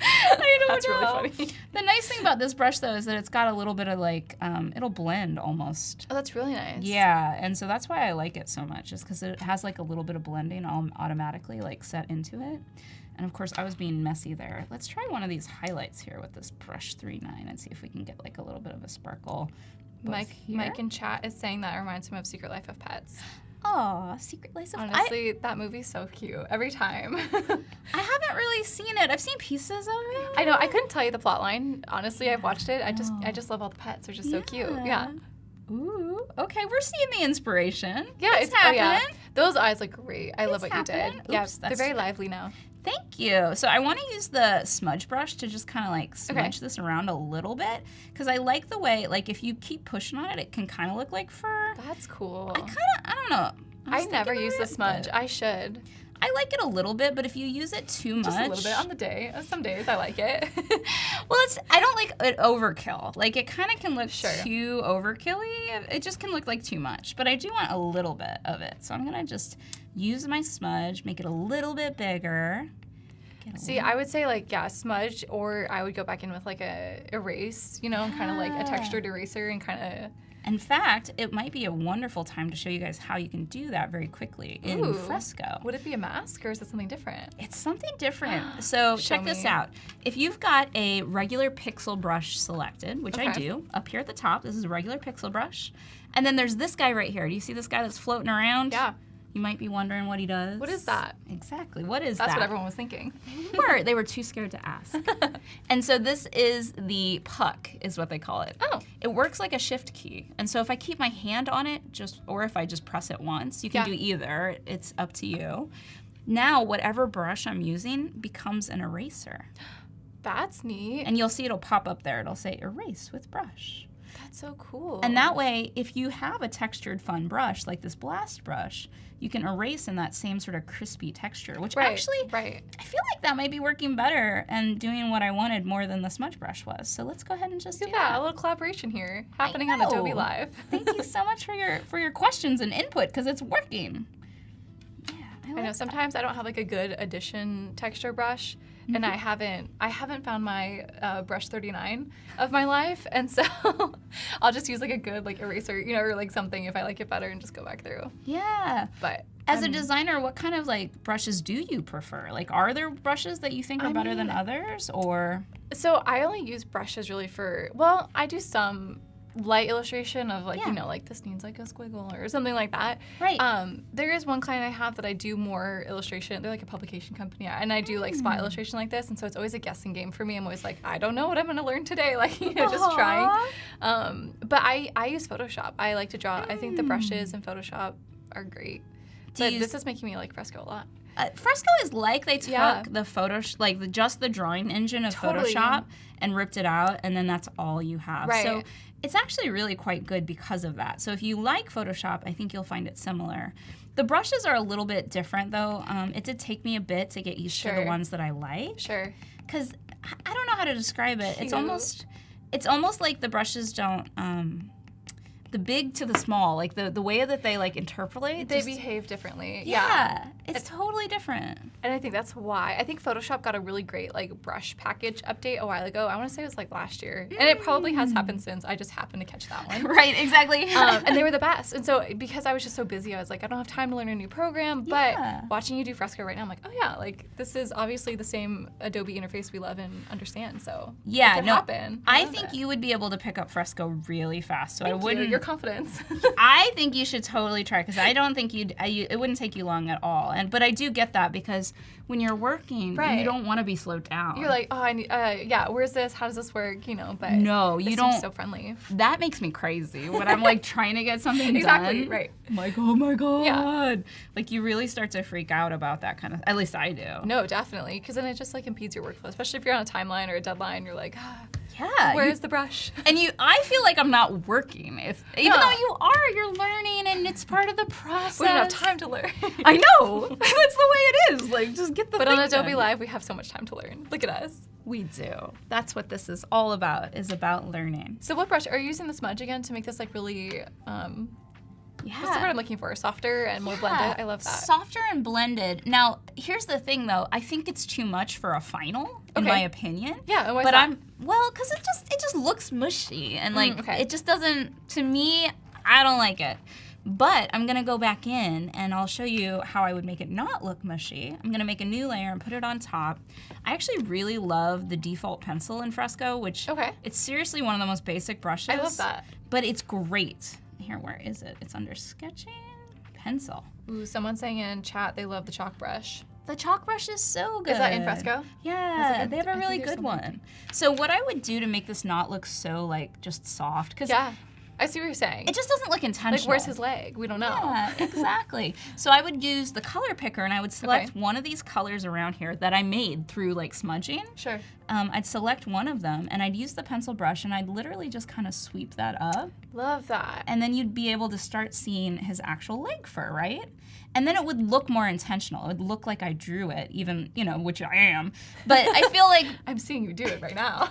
[SPEAKER 3] I don't
[SPEAKER 2] That's
[SPEAKER 3] know.
[SPEAKER 2] really funny.
[SPEAKER 3] The nice thing about this brush, though, is that it's got a little bit of like, it'll blend almost.
[SPEAKER 2] Oh, that's really nice.
[SPEAKER 3] Yeah, and so that's why I like it so much, is because it has like a little bit of blending automatically like set into it. And of course, I was being messy there. Let's try one of these highlights here with this brush 3.9 and see if we can get like a little bit of a sparkle.
[SPEAKER 2] Mike in chat is saying that reminds him of Secret Life of Pets.
[SPEAKER 3] Oh, Secret Life of Pets.
[SPEAKER 2] Honestly, that movie's so cute every time.
[SPEAKER 3] I haven't really seen it. I've seen pieces of it.
[SPEAKER 2] I know. I couldn't tell you the plot line. Honestly, I've watched it. I just love all the pets. They're just so cute. Yeah.
[SPEAKER 3] Ooh. Okay, we're seeing the inspiration.
[SPEAKER 2] Yeah,
[SPEAKER 3] it's happening.
[SPEAKER 2] Oh, yeah. Those eyes look great. I love what you did.
[SPEAKER 3] Oops,
[SPEAKER 2] Yeah, they're very lively now.
[SPEAKER 3] Thank you. So I want to use the smudge brush to just kind of like smudge this around a little bit, because I like the way, like if you keep pushing on it, it can kind of look like fur.
[SPEAKER 2] That's cool.
[SPEAKER 3] I don't know.
[SPEAKER 2] I never use the smudge. I should.
[SPEAKER 3] I like it a little bit, but if you use it too much,
[SPEAKER 2] Just a little bit on the day. Some days I like it.
[SPEAKER 3] well, I don't like it overkill. Like it kind of can look
[SPEAKER 2] Sure.
[SPEAKER 3] too overkill-y. It just can look like too much. But I do want a little bit of it, so I'm gonna just use my smudge, make it a little bit bigger.
[SPEAKER 2] See, I would say like, yeah, smudge, or I would go back in with like a erase, you know, kind of like a textured eraser and kind of.
[SPEAKER 3] In fact, it might be a wonderful time to show you guys how you can do that very quickly in Fresco.
[SPEAKER 2] Would it be a mask or is it something different?
[SPEAKER 3] It's something different. So check this out. If you've got a regular pixel brush selected, which I do, up here at the top, this is a regular pixel brush. And then there's this guy right here. Do you see this guy that's floating around?
[SPEAKER 2] Yeah.
[SPEAKER 3] You might be wondering what he does.
[SPEAKER 2] What is that?
[SPEAKER 3] Exactly. What is that?
[SPEAKER 2] That's what everyone was thinking.
[SPEAKER 3] They were too scared to ask. And so this is the puck, is what they call it.
[SPEAKER 2] Oh.
[SPEAKER 3] It works like a shift key. And so if I keep my hand on it, or if I just press it once, you can do either. It's up to you. Now, whatever brush I'm using becomes an eraser.
[SPEAKER 2] That's neat.
[SPEAKER 3] And you'll see it'll pop up there. It'll say erase with brush.
[SPEAKER 2] That's so cool.
[SPEAKER 3] And that way, if you have a textured fun brush like this blast brush, you can erase in that same sort of crispy texture, which actually, I feel like that might be working better and doing what I wanted more than the smudge brush was. So let's go ahead and just do that.
[SPEAKER 2] A little collaboration here happening on Adobe Live.
[SPEAKER 3] Thank you so much for your questions and input, because it's working. Yeah,
[SPEAKER 2] I know sometimes I don't have like a good addition texture brush, and I haven't found my brush 39 of my life, and so I'll just use like a good like eraser, you know, or like something if I like it better, and just go back through.
[SPEAKER 3] Yeah.
[SPEAKER 2] But
[SPEAKER 3] as a designer, what kind of like brushes do you prefer? Like, are there brushes that you think are better than others, or?
[SPEAKER 2] So I only use brushes really for, well, I do some light illustration of like, you know, like this needs like a squiggle or something like that.
[SPEAKER 3] Right.
[SPEAKER 2] There is one client I have that I do more illustration. They're like a publication company, and I do like spot illustration like this, and so it's always a guessing game for me. I'm always like, I don't know what I'm gonna learn today, like, you know, just trying. But I use Photoshop. I like to draw. I think the brushes in Photoshop are great. But this is making me like Fresco a lot.
[SPEAKER 3] Fresco is like they took the just the drawing engine of Photoshop and ripped it out, and then that's all you have.
[SPEAKER 2] Right.
[SPEAKER 3] So it's actually really quite good because of that. So if you like Photoshop, I think you'll find it similar. The brushes are a little bit different, though. It did take me a bit to get used to the ones that I like.
[SPEAKER 2] Sure.
[SPEAKER 3] Because I don't know how to describe it. It's almost like the brushes don't. The big to the small, like the way that they like interpolate.
[SPEAKER 2] They behave differently.
[SPEAKER 3] Yeah. It's totally different.
[SPEAKER 2] And I think that's why. I think Photoshop got a really great like brush package update a while ago. I want to say it was like last year. And it probably has happened since. I just happened to catch that one.
[SPEAKER 3] Right, exactly.
[SPEAKER 2] And they were the best. And so because I was just so busy, I was like, I don't have time to learn a new program. But watching you do Fresco right now, I'm like, oh yeah, like this is obviously the same Adobe interface we love and understand. So it could happen.
[SPEAKER 3] I think you would be able to pick up Fresco really fast. So I wouldn't.
[SPEAKER 2] Your confidence.
[SPEAKER 3] I think you should totally try, because I don't think it wouldn't take you long at all. But I do get that, because when you're working, you don't want to be slowed down.
[SPEAKER 2] You're like, oh, I need, where's this? How does this work? You know, but
[SPEAKER 3] no, you don't.
[SPEAKER 2] So friendly.
[SPEAKER 3] That makes me crazy when I'm like trying to get something
[SPEAKER 2] exactly,
[SPEAKER 3] done.
[SPEAKER 2] Right.
[SPEAKER 3] I'm like, oh my god. Yeah. Like you really start to freak out about that kind of. At least I do.
[SPEAKER 2] No, definitely, because then it just like impedes your workflow, especially if you're on a timeline or a deadline. You're like,
[SPEAKER 3] yeah.
[SPEAKER 2] Where's the brush?
[SPEAKER 3] And I feel like I'm not working. Even though you are, you're learning, and it's part of the process.
[SPEAKER 2] We don't have time to learn.
[SPEAKER 3] I know. That's the way it is. Like, just get the.
[SPEAKER 2] But on Adobe Live, we have so much time to learn. Look at us.
[SPEAKER 3] We do. That's what this is all about. Is about learning.
[SPEAKER 2] So, what brush are you using? The Smudge again to make this like really. What's the word I'm looking for? Softer and more blended. I love that.
[SPEAKER 3] Softer and blended. Now, here's the thing, though. I think it's too much for a final, in my opinion.
[SPEAKER 2] Yeah, and why is that?
[SPEAKER 3] Because it just looks mushy, and like it just doesn't. To me, I don't like it. But I'm gonna go back in and I'll show you how I would make it not look mushy. I'm gonna make a new layer and put it on top. I actually really love the default pencil in Fresco, which it's seriously one of the most basic brushes.
[SPEAKER 2] I love that.
[SPEAKER 3] But it's great. Here, where is it? It's under sketching, pencil.
[SPEAKER 2] Ooh, someone's saying in chat they love the chalk brush.
[SPEAKER 3] The chalk brush is so good.
[SPEAKER 2] Is that in Fresco?
[SPEAKER 3] Yeah, they have a really good one. So what I would do to make this not look so like just soft, because
[SPEAKER 2] I see what you're saying.
[SPEAKER 3] It just doesn't look intentional.
[SPEAKER 2] Like, where's his leg? We don't know.
[SPEAKER 3] Yeah, exactly. So I would use the color picker and I would select one of these colors around here that I made through like smudging.
[SPEAKER 2] Sure.
[SPEAKER 3] I'd select one of them and I'd use the pencil brush and I'd literally just kind of sweep that up.
[SPEAKER 2] Love that.
[SPEAKER 3] And then you'd be able to start seeing his actual leg fur, right? And then it would look more intentional. It would look like I drew it, even, you know, which I am. But I feel like...
[SPEAKER 2] I'm seeing you do it right now.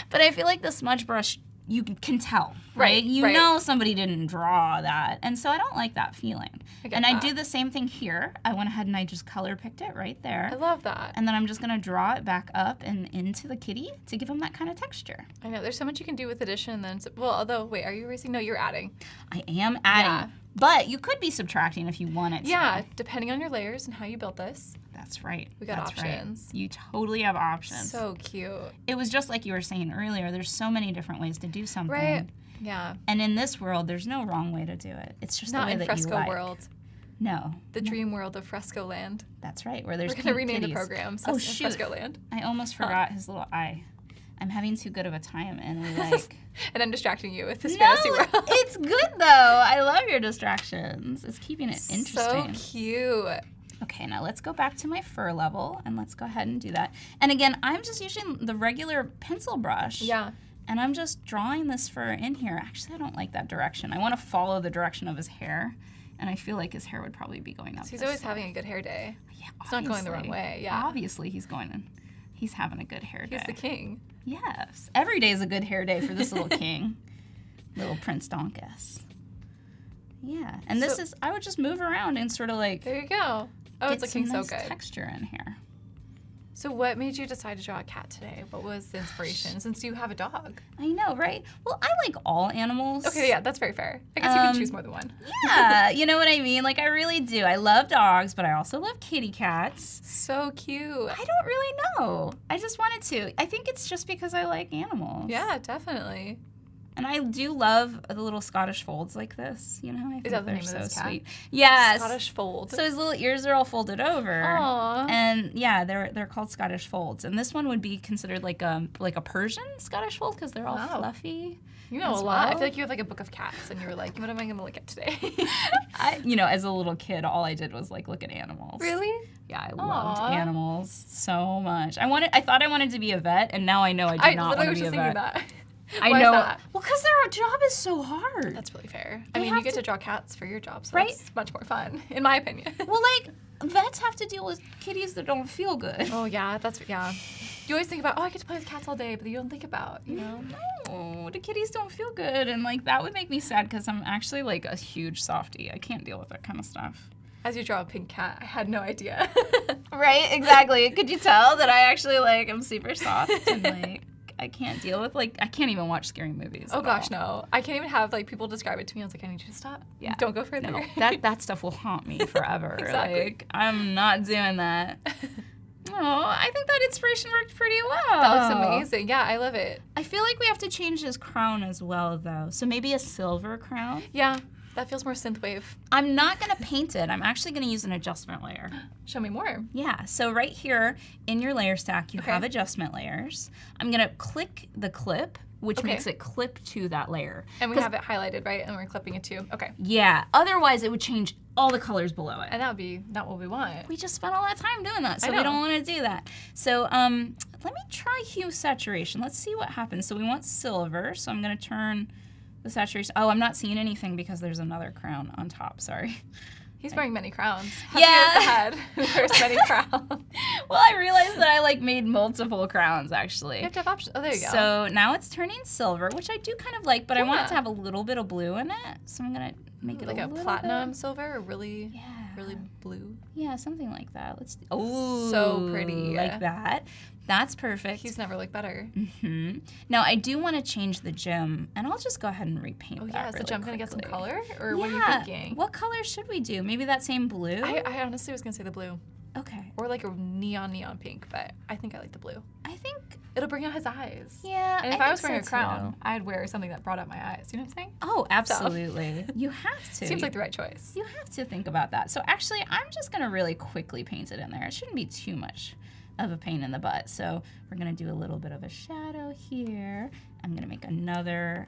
[SPEAKER 3] But I feel like the smudge brush, you can tell, right? You know somebody didn't draw that. And so I don't like that feeling. I do the same thing here. I went ahead and I just color picked it right there.
[SPEAKER 2] I love that.
[SPEAKER 3] And then I'm just gonna draw it back up and into the kitty to give him that kind of texture.
[SPEAKER 2] I know, there's so much you can do with addition and then, well, although, wait, are you erasing? No, you're adding.
[SPEAKER 3] I am adding.
[SPEAKER 2] Yeah.
[SPEAKER 3] But you could be subtracting if you wanted to.
[SPEAKER 2] Yeah, depending on your layers and how you built this.
[SPEAKER 3] That's right.
[SPEAKER 2] We got options.
[SPEAKER 3] Right. You totally have options.
[SPEAKER 2] So cute.
[SPEAKER 3] It was just like you were saying earlier, there's so many different ways to do something.
[SPEAKER 2] Right. Yeah.
[SPEAKER 3] And in this world, there's no wrong way to do it. It's just
[SPEAKER 2] not
[SPEAKER 3] the way
[SPEAKER 2] in
[SPEAKER 3] that
[SPEAKER 2] Fresco
[SPEAKER 3] you like.
[SPEAKER 2] world.
[SPEAKER 3] No.
[SPEAKER 2] The dream world of Fresco land.
[SPEAKER 3] That's right, where there's
[SPEAKER 2] We're going to rename
[SPEAKER 3] kitties.
[SPEAKER 2] the program
[SPEAKER 3] Oh, shoot.
[SPEAKER 2] Fresco land.
[SPEAKER 3] I almost forgot his little eye. I'm having too good of a time and like...
[SPEAKER 2] And I'm distracting you with this fantasy world.
[SPEAKER 3] It's good though. I love your distractions. It's keeping it
[SPEAKER 2] So
[SPEAKER 3] interesting.
[SPEAKER 2] cute.
[SPEAKER 3] Okay, now let's go back to my fur level and let's go ahead and do that. And again, I'm just using the regular pencil brush.
[SPEAKER 2] Yeah.
[SPEAKER 3] And I'm just drawing this fur in here. Actually, I don't like that direction. I want to follow the direction of his hair. And I feel like his hair would probably be going up.
[SPEAKER 2] So he's always having a good hair day.
[SPEAKER 3] Yeah,
[SPEAKER 2] it's not going the wrong way. Yeah.
[SPEAKER 3] Obviously, he's having a good hair day.
[SPEAKER 2] He's the king.
[SPEAKER 3] Yes. Every day is a good hair day for this little king. Little Prince Donkus. Yeah. And this is, I would just move around and sort of like...
[SPEAKER 2] There you go. Oh, it's looking so good.
[SPEAKER 3] Texture in here.
[SPEAKER 2] So what made you decide to draw a cat today? What was the inspiration, since you have a dog?
[SPEAKER 3] I know, right? Well, I like all animals.
[SPEAKER 2] Okay, yeah, that's very fair. I guess you can choose more than one.
[SPEAKER 3] Yeah, you know what I mean? Like, I really do. I love dogs, but I also love kitty cats.
[SPEAKER 2] So cute.
[SPEAKER 3] I don't really know. I just wanted to. I think it's just because I like animals.
[SPEAKER 2] Yeah, definitely.
[SPEAKER 3] And I do love the little Scottish folds like this. You know, I think
[SPEAKER 2] Is that the
[SPEAKER 3] they're
[SPEAKER 2] name of
[SPEAKER 3] so
[SPEAKER 2] this cat?
[SPEAKER 3] sweet. Yes.
[SPEAKER 2] Scottish fold.
[SPEAKER 3] So his little ears are all folded over.
[SPEAKER 2] Aww.
[SPEAKER 3] And yeah, they're called Scottish folds. And this one would be considered like a Persian Scottish fold because they're all fluffy.
[SPEAKER 2] You know a lot. I feel like you have like a book of cats, and you were like, what am I going to look at today?
[SPEAKER 3] As a little kid, all I did was like look at animals.
[SPEAKER 2] Really?
[SPEAKER 3] Yeah, I loved animals so much. I thought I wanted to be a vet, and now I know I do not want to be a vet.
[SPEAKER 2] Thinking that.
[SPEAKER 3] I
[SPEAKER 2] Why
[SPEAKER 3] know.
[SPEAKER 2] Is that?
[SPEAKER 3] Well, because their job is so hard.
[SPEAKER 2] That's really fair. I mean, you get to draw cats for your job, so
[SPEAKER 3] right?
[SPEAKER 2] That's much more fun, in my opinion.
[SPEAKER 3] Well, like, vets have to deal with kitties that don't feel good.
[SPEAKER 2] Oh, yeah, yeah. You always think about, I get to play with cats all day, but you don't think about, you know?
[SPEAKER 3] No, the kitties don't feel good, and, like, that would make me sad because I'm actually, like, a huge softie. I can't deal with that kind of stuff.
[SPEAKER 2] As you draw a pink cat, I had no idea.
[SPEAKER 3] Right, exactly. Could you tell that I actually, like, am super soft and, like... I can't deal with, like, I can't even watch scary movies.
[SPEAKER 2] Oh gosh, no. I can't even have, like, people describe it to me. I was like, I need you to stop.
[SPEAKER 3] Yeah.
[SPEAKER 2] Don't go further.
[SPEAKER 3] No, that stuff will haunt me forever.
[SPEAKER 2] Exactly.
[SPEAKER 3] Like, I'm not doing that. Oh, I think that inspiration worked pretty well.
[SPEAKER 2] That looks amazing. Yeah, I love it.
[SPEAKER 3] I feel like we have to change his crown as well, though. So maybe a silver crown?
[SPEAKER 2] Yeah, that feels more synthwave.
[SPEAKER 3] I'm not going to paint it. I'm actually going to use an adjustment layer.
[SPEAKER 2] Show me more.
[SPEAKER 3] Yeah, so right here in your layer stack, you have adjustment layers. I'm going to click the clip, which makes it clip to that layer.
[SPEAKER 2] And we have it highlighted, right? And we're clipping it too. Okay.
[SPEAKER 3] Yeah, otherwise it would change all the colors below it.
[SPEAKER 2] And that would be not what we want.
[SPEAKER 3] We just spent all that time doing that, so we don't want to do that. So let me try hue saturation. Let's see what happens. So we want silver, so I'm going to turn the saturation. Oh, I'm not seeing anything because there's another crown on top, sorry.
[SPEAKER 2] He's wearing many crowns.
[SPEAKER 3] Yeah.
[SPEAKER 2] Happy as the head who wears many crowns.
[SPEAKER 3] Well, I realized that I like made multiple crowns actually.
[SPEAKER 2] You have to have options. Oh, there you go.
[SPEAKER 3] So now it's turning silver, which I do kind of like, but I want it to have a little bit of blue in it. So I'm gonna make it
[SPEAKER 2] like a platinum silver, or really blue.
[SPEAKER 3] Yeah, something like that. Let's. Oh,
[SPEAKER 2] so pretty.
[SPEAKER 3] Like that. That's perfect.
[SPEAKER 2] He's never looked better.
[SPEAKER 3] Mm-hmm. Now I do want to change the gem, and I'll just go ahead and repaint that.
[SPEAKER 2] Yeah, is the gem gonna get some color, or
[SPEAKER 3] yeah.
[SPEAKER 2] what are you thinking?
[SPEAKER 3] What color should we do? Maybe that same blue.
[SPEAKER 2] I honestly was gonna say the blue.
[SPEAKER 3] Okay.
[SPEAKER 2] Or like a neon pink, but I think I like the blue.
[SPEAKER 3] I think
[SPEAKER 2] it'll bring out his eyes.
[SPEAKER 3] Yeah.
[SPEAKER 2] And if I was wearing a crown, I'd wear something that brought out my eyes. You know what I'm saying?
[SPEAKER 3] Oh, absolutely. So. You have to.
[SPEAKER 2] Seems like the right choice.
[SPEAKER 3] You have to think about that. So actually, I'm just gonna really quickly paint it in there. It shouldn't be too much of a pain in the butt. So we're gonna do a little bit of a shadow here. I'm gonna make another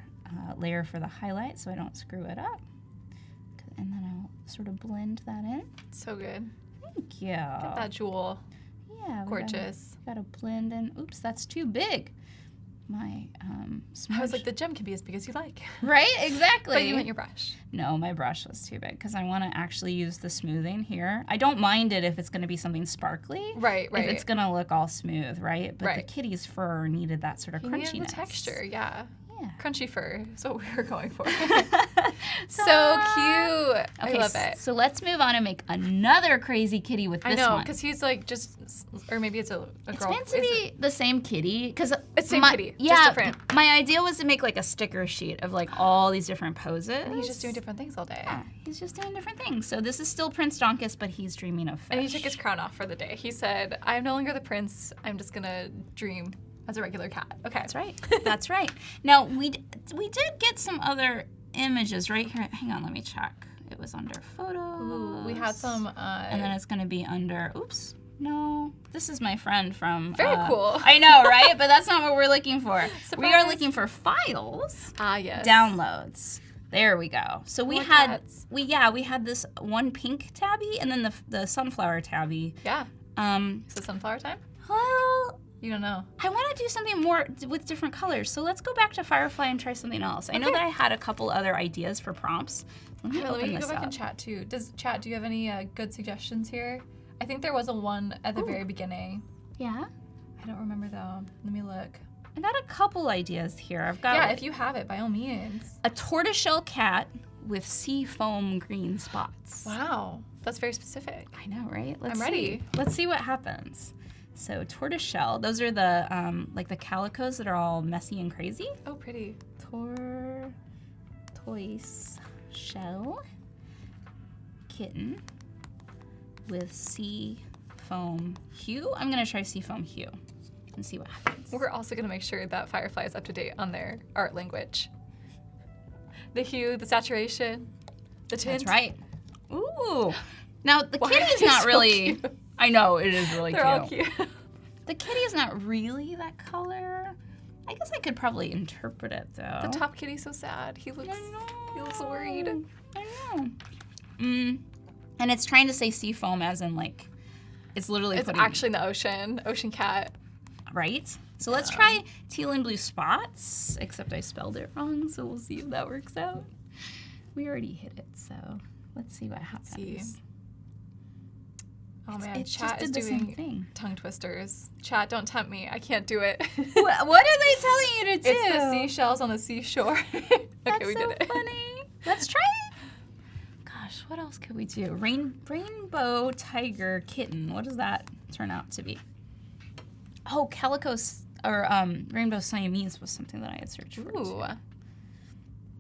[SPEAKER 3] layer for the highlight so I don't screw it up. And then I'll sort of blend that in.
[SPEAKER 2] So good.
[SPEAKER 3] Thank you.
[SPEAKER 2] Get that jewel.
[SPEAKER 3] Yeah.
[SPEAKER 2] Gorgeous.
[SPEAKER 3] Gotta blend in. Oops, that's too big. My smudge.
[SPEAKER 2] I was like, the gem can be as big as you like.
[SPEAKER 3] Right, exactly.
[SPEAKER 2] But you want your brush.
[SPEAKER 3] No, my brush was too big because I want to actually use the smoothing here. I don't mind it if it's going to be something sparkly.
[SPEAKER 2] Right.
[SPEAKER 3] If it's going to look all smooth, right? But the
[SPEAKER 2] Right.
[SPEAKER 3] kitty's fur needed that sort of
[SPEAKER 2] You
[SPEAKER 3] crunchiness.
[SPEAKER 2] needed the texture, yeah.
[SPEAKER 3] Yeah.
[SPEAKER 2] Crunchy fur is what we were going for. So cute.
[SPEAKER 3] Okay,
[SPEAKER 2] I love it.
[SPEAKER 3] So let's move on and make another crazy kitty with this
[SPEAKER 2] I know,
[SPEAKER 3] one.
[SPEAKER 2] because he's like just, or maybe it's a
[SPEAKER 3] It's
[SPEAKER 2] girl.
[SPEAKER 3] meant to be the same kitty because
[SPEAKER 2] It's same kitty, just different.
[SPEAKER 3] My idea was to make like a sticker sheet of like all these different poses.
[SPEAKER 2] And he's just doing different things all day.
[SPEAKER 3] Yeah, he's just doing different things. So this is still Prince Donkus, but he's dreaming of fish.
[SPEAKER 2] And he took his crown off for the day. He said, I'm no longer the prince. I'm just going to dream as a regular cat. Okay.
[SPEAKER 3] That's right. That's right. Now, we did get some other images right here. Hang on, let me check. It was under photos.
[SPEAKER 2] Ooh, we had some.
[SPEAKER 3] And then it's going to be under, oops, no. This is my friend from.
[SPEAKER 2] Very cool.
[SPEAKER 3] I know, right? But that's not what we're looking for.
[SPEAKER 2] Surprise.
[SPEAKER 3] We are looking for files.
[SPEAKER 2] Ah, yes.
[SPEAKER 3] Downloads. There we go. So we
[SPEAKER 2] More
[SPEAKER 3] had
[SPEAKER 2] cats.
[SPEAKER 3] we had this one pink tabby and then the sunflower tabby.
[SPEAKER 2] Yeah. Is it sunflower time?
[SPEAKER 3] Well,
[SPEAKER 2] You don't know.
[SPEAKER 3] I want to do something more with different colors. So let's go back to Firefly and try something else. I know that I had a couple other ideas for prompts. Let me
[SPEAKER 2] Let
[SPEAKER 3] open
[SPEAKER 2] me
[SPEAKER 3] this
[SPEAKER 2] go back
[SPEAKER 3] up.
[SPEAKER 2] and chat too. Do you have any good suggestions here? I think there was a one at the very beginning.
[SPEAKER 3] Yeah.
[SPEAKER 2] I don't remember though. Let me look.
[SPEAKER 3] I got a couple ideas here. I've got
[SPEAKER 2] Yeah, if you have it, by all means.
[SPEAKER 3] a tortoiseshell cat with sea foam green spots.
[SPEAKER 2] Wow, that's very specific.
[SPEAKER 3] I know, right?
[SPEAKER 2] I'm ready.
[SPEAKER 3] Let's see what happens. So tortoiseshell, those are the like the calicos that are all messy and crazy.
[SPEAKER 2] Oh, pretty.
[SPEAKER 3] Tortoiseshell kitten with sea foam hue. I'm gonna try sea foam hue and see what happens.
[SPEAKER 2] We're also gonna make sure that Firefly is up to date on their art language. The hue, the saturation, the tint.
[SPEAKER 3] That's right. Ooh. Now the
[SPEAKER 2] Why
[SPEAKER 3] kitty
[SPEAKER 2] are
[SPEAKER 3] is
[SPEAKER 2] they
[SPEAKER 3] not
[SPEAKER 2] so
[SPEAKER 3] really.
[SPEAKER 2] cute?
[SPEAKER 3] I know it is really
[SPEAKER 2] They're all cute.
[SPEAKER 3] The kitty is not really that color. I guess I could probably interpret it though.
[SPEAKER 2] The top kitty's so sad. He looks worried.
[SPEAKER 3] I know. And it's trying to say sea foam as in like, it's literally
[SPEAKER 2] It's
[SPEAKER 3] putting,
[SPEAKER 2] actually in the ocean. Ocean cat.
[SPEAKER 3] right? So let's try teal and blue spots, except I spelled it wrong, so we'll see if that works out. We already hit it, so let's see what happens.
[SPEAKER 2] see. Oh man,
[SPEAKER 3] It just
[SPEAKER 2] chat is
[SPEAKER 3] did the same
[SPEAKER 2] doing
[SPEAKER 3] thing.
[SPEAKER 2] tongue twisters. Chat, don't tempt me. I can't do it.
[SPEAKER 3] What are they telling you to do?
[SPEAKER 2] It's the seashells on the seashore. Okay,
[SPEAKER 3] That's
[SPEAKER 2] we
[SPEAKER 3] so
[SPEAKER 2] did it.
[SPEAKER 3] funny. Let's try it. Gosh, what else could we do? Rainbow tiger kitten. What does that turn out to be? Oh, calicos or rainbow Siamese was something that I had searched for.
[SPEAKER 2] Ooh.
[SPEAKER 3] Too.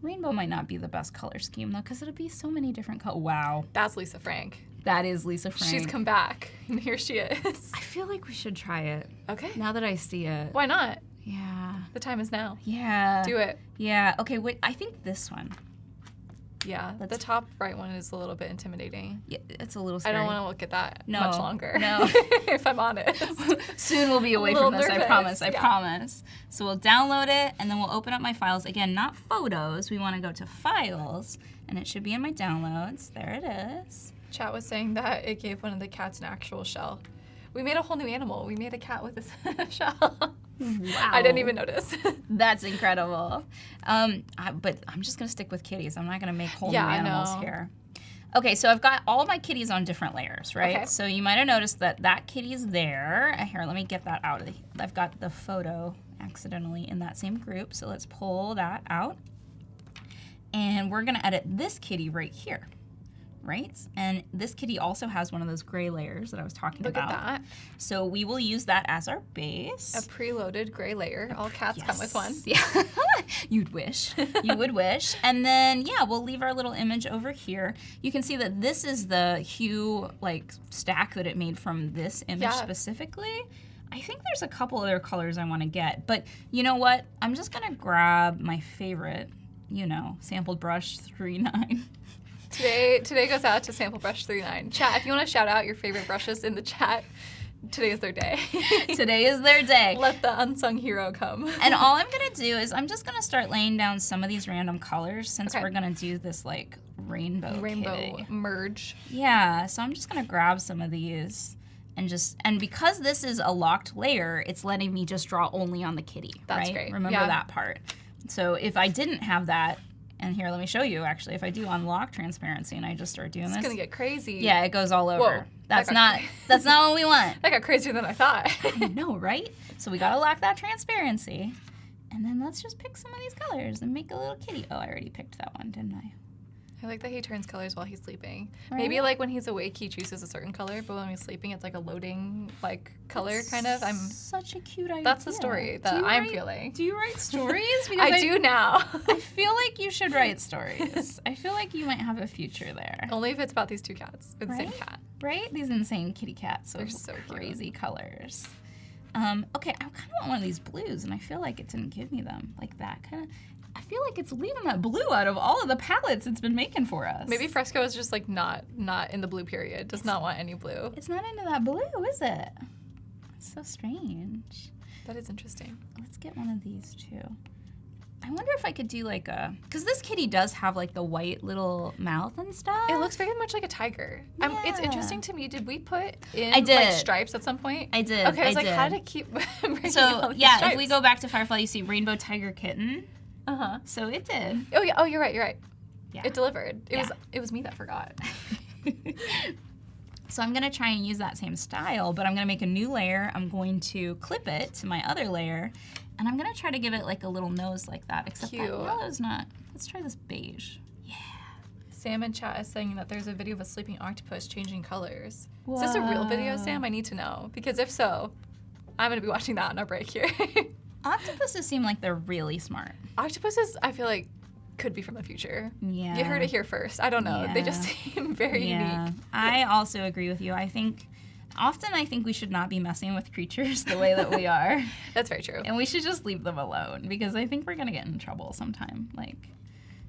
[SPEAKER 3] Rainbow might not be the best color scheme though, because it'll be so many different colors. Wow,
[SPEAKER 2] That's Lisa Frank.
[SPEAKER 3] that is Lisa Frank.
[SPEAKER 2] She's come back, and here she is.
[SPEAKER 3] I feel like we should try it
[SPEAKER 2] Okay.
[SPEAKER 3] now that I see it.
[SPEAKER 2] Why not?
[SPEAKER 3] Yeah.
[SPEAKER 2] The time is now.
[SPEAKER 3] Yeah.
[SPEAKER 2] Do it.
[SPEAKER 3] Yeah. Okay. Wait. I think this one.
[SPEAKER 2] Yeah. The
[SPEAKER 3] Let's-
[SPEAKER 2] top right one is a little bit intimidating.
[SPEAKER 3] Yeah, it's a little
[SPEAKER 2] I
[SPEAKER 3] scary.
[SPEAKER 2] don't want to look at that
[SPEAKER 3] No,
[SPEAKER 2] much longer.
[SPEAKER 3] no.
[SPEAKER 2] If I'm honest.
[SPEAKER 3] Soon we'll be away
[SPEAKER 2] A
[SPEAKER 3] from
[SPEAKER 2] little
[SPEAKER 3] this, I
[SPEAKER 2] nervous,
[SPEAKER 3] promise, I
[SPEAKER 2] yeah.
[SPEAKER 3] promise. So we'll download it, and then we'll open up my files. Again, not photos. We want to go to files, and it should be in my downloads. There it is.
[SPEAKER 2] Chat was saying that it gave one of the cats an actual shell. We made a whole new animal. We made a cat with a shell.
[SPEAKER 3] Wow.
[SPEAKER 2] I didn't even notice.
[SPEAKER 3] That's incredible. But I'm just going to stick with kitties. I'm not going to make whole
[SPEAKER 2] Yeah,
[SPEAKER 3] new
[SPEAKER 2] I
[SPEAKER 3] animals
[SPEAKER 2] know.
[SPEAKER 3] here. Okay, so I've got all my kitties on different layers, right?
[SPEAKER 2] Okay.
[SPEAKER 3] So you might have noticed that kitty's there. Here, let me get that out of the... I've got the photo accidentally in that same group, so let's pull that out. And we're gonna edit this kitty right here, right? And this kitty also has one of those gray layers that I was talking
[SPEAKER 2] Look
[SPEAKER 3] about.
[SPEAKER 2] at that.
[SPEAKER 3] So we will use that as our base.
[SPEAKER 2] A preloaded gray layer. All cats come with one.
[SPEAKER 3] Yeah. You'd wish. You would wish. And then, yeah, we'll leave our little image over here. You can see that this is the hue, like, stack that it made from this image
[SPEAKER 2] Yeah.
[SPEAKER 3] specifically. I think there's a couple other colors I want to get. But you know what? I'm just going to grab my favorite, sampled brush 3.9.
[SPEAKER 2] Today goes out to Sample Brush 39. Chat, if you want to shout out your favorite brushes in the chat, Today is their day.
[SPEAKER 3] Today is their day.
[SPEAKER 2] Let the unsung hero come.
[SPEAKER 3] And all I'm gonna do is I'm just gonna start laying down some of these random colors since
[SPEAKER 2] Okay.
[SPEAKER 3] we're gonna do this like rainbow kitty.
[SPEAKER 2] merge.
[SPEAKER 3] Yeah, so I'm just gonna grab some of these and because this is a locked layer, it's letting me just draw only on the kitty.
[SPEAKER 2] That's
[SPEAKER 3] right?
[SPEAKER 2] great.
[SPEAKER 3] Remember
[SPEAKER 2] Yeah.
[SPEAKER 3] that part. So if I didn't have that, and here let me show you actually, if I do unlock transparency and I just start doing
[SPEAKER 2] It's
[SPEAKER 3] this.
[SPEAKER 2] gonna get crazy.
[SPEAKER 3] Yeah, it goes all over.
[SPEAKER 2] Whoa,
[SPEAKER 3] That's
[SPEAKER 2] that
[SPEAKER 3] not
[SPEAKER 2] got
[SPEAKER 3] what we want.
[SPEAKER 2] That got crazier than I thought.
[SPEAKER 3] I know, right? So we gotta lock that transparency. And then let's just pick some of these colors and make a little kitty. Oh, I already picked that one, didn't I?
[SPEAKER 2] I like that he turns colors while he's sleeping.
[SPEAKER 3] Right?
[SPEAKER 2] Maybe like when he's awake, he chooses a certain color, but when he's sleeping, it's like a loading like color kind of.
[SPEAKER 3] Such a cute idea.
[SPEAKER 2] That's the story that I'm feeling.
[SPEAKER 3] Do you write stories? Because
[SPEAKER 2] I do now.
[SPEAKER 3] I feel like you should write stories. I feel like you might have a future there.
[SPEAKER 2] Only if it's about these two cats with the same
[SPEAKER 3] Right?
[SPEAKER 2] cat.
[SPEAKER 3] Right? These insane kitty cats.
[SPEAKER 2] They're
[SPEAKER 3] With
[SPEAKER 2] so cute.
[SPEAKER 3] crazy colors. Okay, I kind of want one of these blues, and I feel like it didn't give me them. Like that kind of. I feel like it's leaving that blue out of all of the palettes it's been making for us.
[SPEAKER 2] Maybe Fresco is just like not in the blue period. Does not want any blue.
[SPEAKER 3] It's not into that blue, is it? It's so strange.
[SPEAKER 2] That is interesting.
[SPEAKER 3] Let's get one of these too. I wonder if I could do like because this kitty does have like the white little mouth and stuff.
[SPEAKER 2] It looks very much like a tiger. It's
[SPEAKER 3] Yeah.
[SPEAKER 2] interesting to me. Did we put in
[SPEAKER 3] I did.
[SPEAKER 2] like stripes at some point?
[SPEAKER 3] I did.
[SPEAKER 2] Okay, I was like, how
[SPEAKER 3] did.
[SPEAKER 2] to keep bringing all
[SPEAKER 3] So
[SPEAKER 2] these
[SPEAKER 3] yeah,
[SPEAKER 2] stripes?
[SPEAKER 3] if we go back to Firefly, you see rainbow tiger kitten.
[SPEAKER 2] Uh-huh.
[SPEAKER 3] So it did.
[SPEAKER 2] Oh yeah. Oh, you're right.
[SPEAKER 3] Yeah.
[SPEAKER 2] It delivered.
[SPEAKER 3] Yeah.
[SPEAKER 2] It was me that forgot.
[SPEAKER 3] So I'm gonna try and use that same style, but I'm gonna make a new layer. I'm going to clip it to my other layer, and I'm gonna try to give it like a little nose like that. Except
[SPEAKER 2] Cute.
[SPEAKER 3] that yellow's not. Let's try this beige.
[SPEAKER 2] Sam in chat is saying that there's a video of a sleeping octopus changing colors. Is this a real video, Sam? I need to know. Because if so, I'm going to be watching that on our break here.
[SPEAKER 3] Octopuses seem like they're really smart.
[SPEAKER 2] Octopuses, I feel like, could be from the future.
[SPEAKER 3] Yeah.
[SPEAKER 2] You heard it here first. I don't know. They just
[SPEAKER 3] Yeah.
[SPEAKER 2] seem very unique.
[SPEAKER 3] I also agree with you. I think we should not be messing with creatures the way that we are.
[SPEAKER 2] That's very true.
[SPEAKER 3] And we should just leave them alone because I think we're going to get in trouble sometime. Like,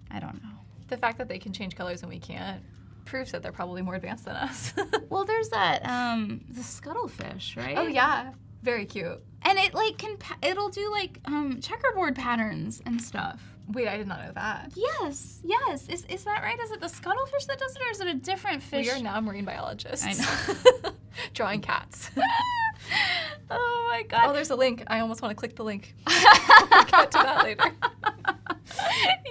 [SPEAKER 3] I don't know.
[SPEAKER 2] The fact that they can change colors and we can't proves that they're probably more advanced than us.
[SPEAKER 3] Well, there's that, the scuttlefish, right?
[SPEAKER 2] Oh, yeah. Very cute.
[SPEAKER 3] And it, like, it'll do, like, checkerboard patterns and stuff.
[SPEAKER 2] Wait, I did not know that.
[SPEAKER 3] Yes. Is that right? Is it the scuttlefish that does it, or is it a different fish?
[SPEAKER 2] We are now marine biologists.
[SPEAKER 3] I know.
[SPEAKER 2] Drawing cats.
[SPEAKER 3] Oh, my God.
[SPEAKER 2] Oh, there's a link. I almost want to click the link. We'll get to that later.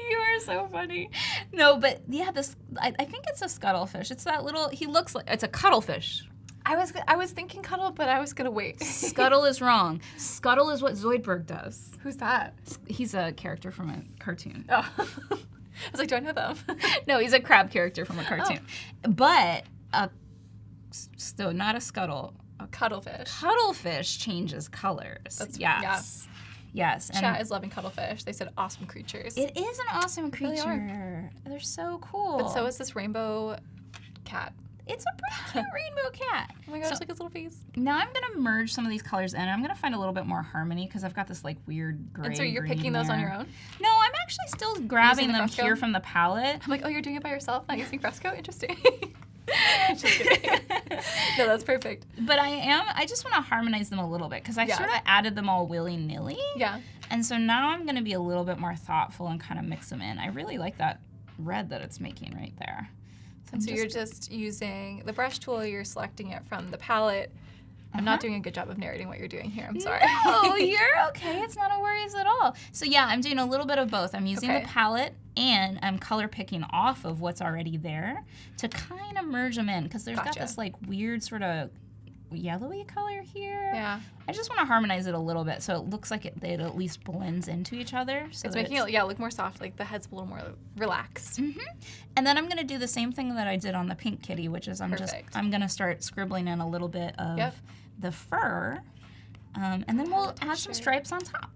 [SPEAKER 3] You are so funny. No, but yeah, I think it's a scuttlefish. It's that little, it's a cuttlefish.
[SPEAKER 2] I was thinking cuddle, but I was gonna wait.
[SPEAKER 3] Scuttle is wrong. Scuttle is what Zoidberg does.
[SPEAKER 2] Who's that?
[SPEAKER 3] He's a character from a cartoon.
[SPEAKER 2] Oh. I was like, do I know them?
[SPEAKER 3] No, he's a crab character from a cartoon. But, so not a scuttle. A
[SPEAKER 2] Cuttlefish.
[SPEAKER 3] cuttlefish changes colors. Yes. And
[SPEAKER 2] Chat is loving cuttlefish. They said awesome creatures.
[SPEAKER 3] it is an awesome
[SPEAKER 2] really are.
[SPEAKER 3] creature. They're so cool.
[SPEAKER 2] But so is this rainbow cat.
[SPEAKER 3] It's a pretty cute rainbow cat.
[SPEAKER 2] Oh my gosh,
[SPEAKER 3] So-
[SPEAKER 2] look at his little face.
[SPEAKER 3] Now I'm gonna merge some of these colors in. I'm gonna find a little bit more harmony because I've got this like weird gray.
[SPEAKER 2] And so you're
[SPEAKER 3] green
[SPEAKER 2] picking those on
[SPEAKER 3] there.
[SPEAKER 2] your own?
[SPEAKER 3] No, I'm actually still grabbing
[SPEAKER 2] the
[SPEAKER 3] them
[SPEAKER 2] Fresco?
[SPEAKER 3] here from the palette.
[SPEAKER 2] I'm like, oh, you're doing it by yourself, not using Fresco? Interesting. Just kidding. No, that's perfect.
[SPEAKER 3] But I just want to harmonize them a little bit because I
[SPEAKER 2] Yeah.
[SPEAKER 3] sort of added them all willy-nilly.
[SPEAKER 2] Yeah.
[SPEAKER 3] And so now I'm gonna be a little bit more thoughtful and kind of mix them in. I really like that red that it's making right there.
[SPEAKER 2] And so you're just using the brush tool, you're selecting it from the palette. I'm not doing a good job of narrating what you're doing here. I'm sorry.
[SPEAKER 3] No, you're okay. It's not a worries at all. So yeah, I'm doing a little bit of both. I'm using
[SPEAKER 2] Okay.
[SPEAKER 3] the palette and I'm color picking off of what's already there to kind of merge them in because there's got
[SPEAKER 2] Gotcha.
[SPEAKER 3] this like weird sort of yellowy color here.
[SPEAKER 2] Yeah.
[SPEAKER 3] I just want to harmonize it a little bit so it looks like it at least blends into each other. So
[SPEAKER 2] It's
[SPEAKER 3] that
[SPEAKER 2] making it look more soft, like the head's a little more relaxed.
[SPEAKER 3] And then I'm gonna do the same thing that I did on the pink kitty, which is I'm
[SPEAKER 2] Perfect.
[SPEAKER 3] gonna start scribbling in a little bit of
[SPEAKER 2] Yep.
[SPEAKER 3] the fur, and then we'll add some stripes on top.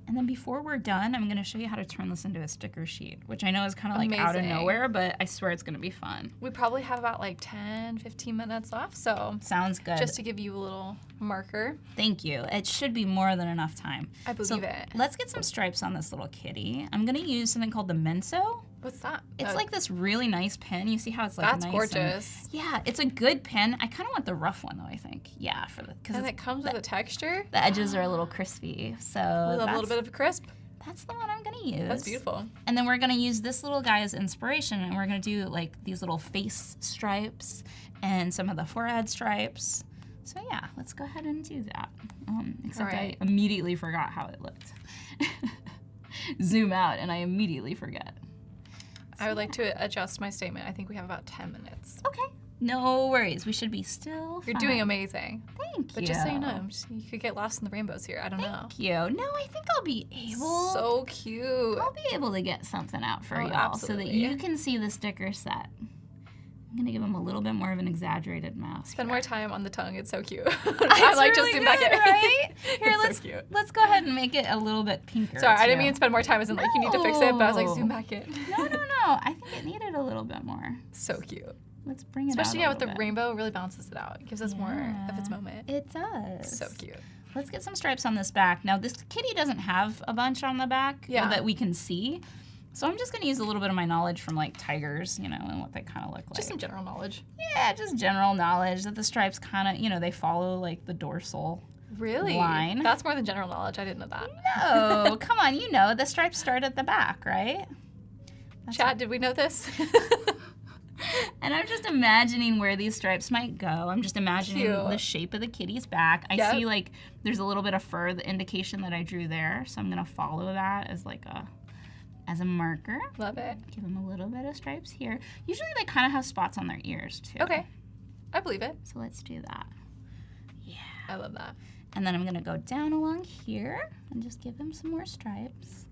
[SPEAKER 3] And then before we're done, I'm gonna show you how to turn this into a sticker sheet, which I know is kind of like out of
[SPEAKER 2] Amazing.
[SPEAKER 3] nowhere, but I swear it's gonna be fun.
[SPEAKER 2] We probably have about like 10, 15 minutes left, so
[SPEAKER 3] Sounds good.
[SPEAKER 2] just to give you a little marker.
[SPEAKER 3] Thank you. It should be more than enough time.
[SPEAKER 2] I believe
[SPEAKER 3] So
[SPEAKER 2] it.
[SPEAKER 3] let's get some stripes on this little kitty. I'm gonna use something called the Menso.
[SPEAKER 2] What's that?
[SPEAKER 3] It's like this really nice pen. You see how it's like
[SPEAKER 2] that's
[SPEAKER 3] nice
[SPEAKER 2] gorgeous.
[SPEAKER 3] Yeah, it's a good pen. I kind of want the rough one though, I think. Yeah,
[SPEAKER 2] and it comes with a texture.
[SPEAKER 3] The edges are a little crispy, so
[SPEAKER 2] we love a little bit of a crisp.
[SPEAKER 3] That's the one I'm gonna use.
[SPEAKER 2] That's beautiful.
[SPEAKER 3] And then we're gonna use this little guy as inspiration, and we're gonna do like these little face stripes and some of the forehead stripes. So yeah, let's go ahead and do that. Except I immediately forgot how it looked. Zoom out, and I immediately forget.
[SPEAKER 2] I would like to adjust my statement. I think we have about 10 minutes.
[SPEAKER 3] Okay. No worries. We should be still
[SPEAKER 2] You're doing amazing.
[SPEAKER 3] Thank you.
[SPEAKER 2] But just so you know, you could get lost in the rainbows here. I don't know.
[SPEAKER 3] Thank you. No, I think I'll be able.
[SPEAKER 2] So cute.
[SPEAKER 3] I'll be able to get something out for y'all
[SPEAKER 2] absolutely.
[SPEAKER 3] so that you can see the sticker set. I'm going to give them a little bit more of an exaggerated mouth.
[SPEAKER 2] Spend more time on the tongue. It's so cute.
[SPEAKER 3] I'm like,
[SPEAKER 2] really
[SPEAKER 3] just zoom back in. Right? Here, let's go ahead and make it a little bit pinker.
[SPEAKER 2] Sorry, I didn't mean spend more time as in like you need to fix it, but I was like, zoom back in.
[SPEAKER 3] No. I think it needed a little bit more.
[SPEAKER 2] So cute.
[SPEAKER 3] Let's bring it
[SPEAKER 2] Especially
[SPEAKER 3] out
[SPEAKER 2] with the rainbow, really balances it out. It gives us more of its moment.
[SPEAKER 3] It does.
[SPEAKER 2] So cute.
[SPEAKER 3] Let's get some stripes on this back. Now, this kitty doesn't have a bunch on the back that we can see. So I'm just going to use a little bit of my knowledge from like tigers, you know, and what they kind of look like.
[SPEAKER 2] Just some general knowledge.
[SPEAKER 3] Yeah, just general knowledge that the stripes kind of, you know, they follow like the dorsal line.
[SPEAKER 2] That's more than general knowledge. I didn't know that.
[SPEAKER 3] No, come on, you know, the stripes start at the back, right?
[SPEAKER 2] Chat, did we know this?
[SPEAKER 3] And I'm just imagining where these stripes might go. I'm just imagining the shape of the kitty's back. I see like there's a little bit of fur, the indication that I drew there. So I'm going to follow that as like as a marker.
[SPEAKER 2] Love it.
[SPEAKER 3] Give them a little bit of stripes here. Usually they kind of have spots on their ears too.
[SPEAKER 2] Okay. I believe it.
[SPEAKER 3] So let's do that. Yeah.
[SPEAKER 2] I love that.
[SPEAKER 3] And then I'm going to go down along here and just give them some more stripes.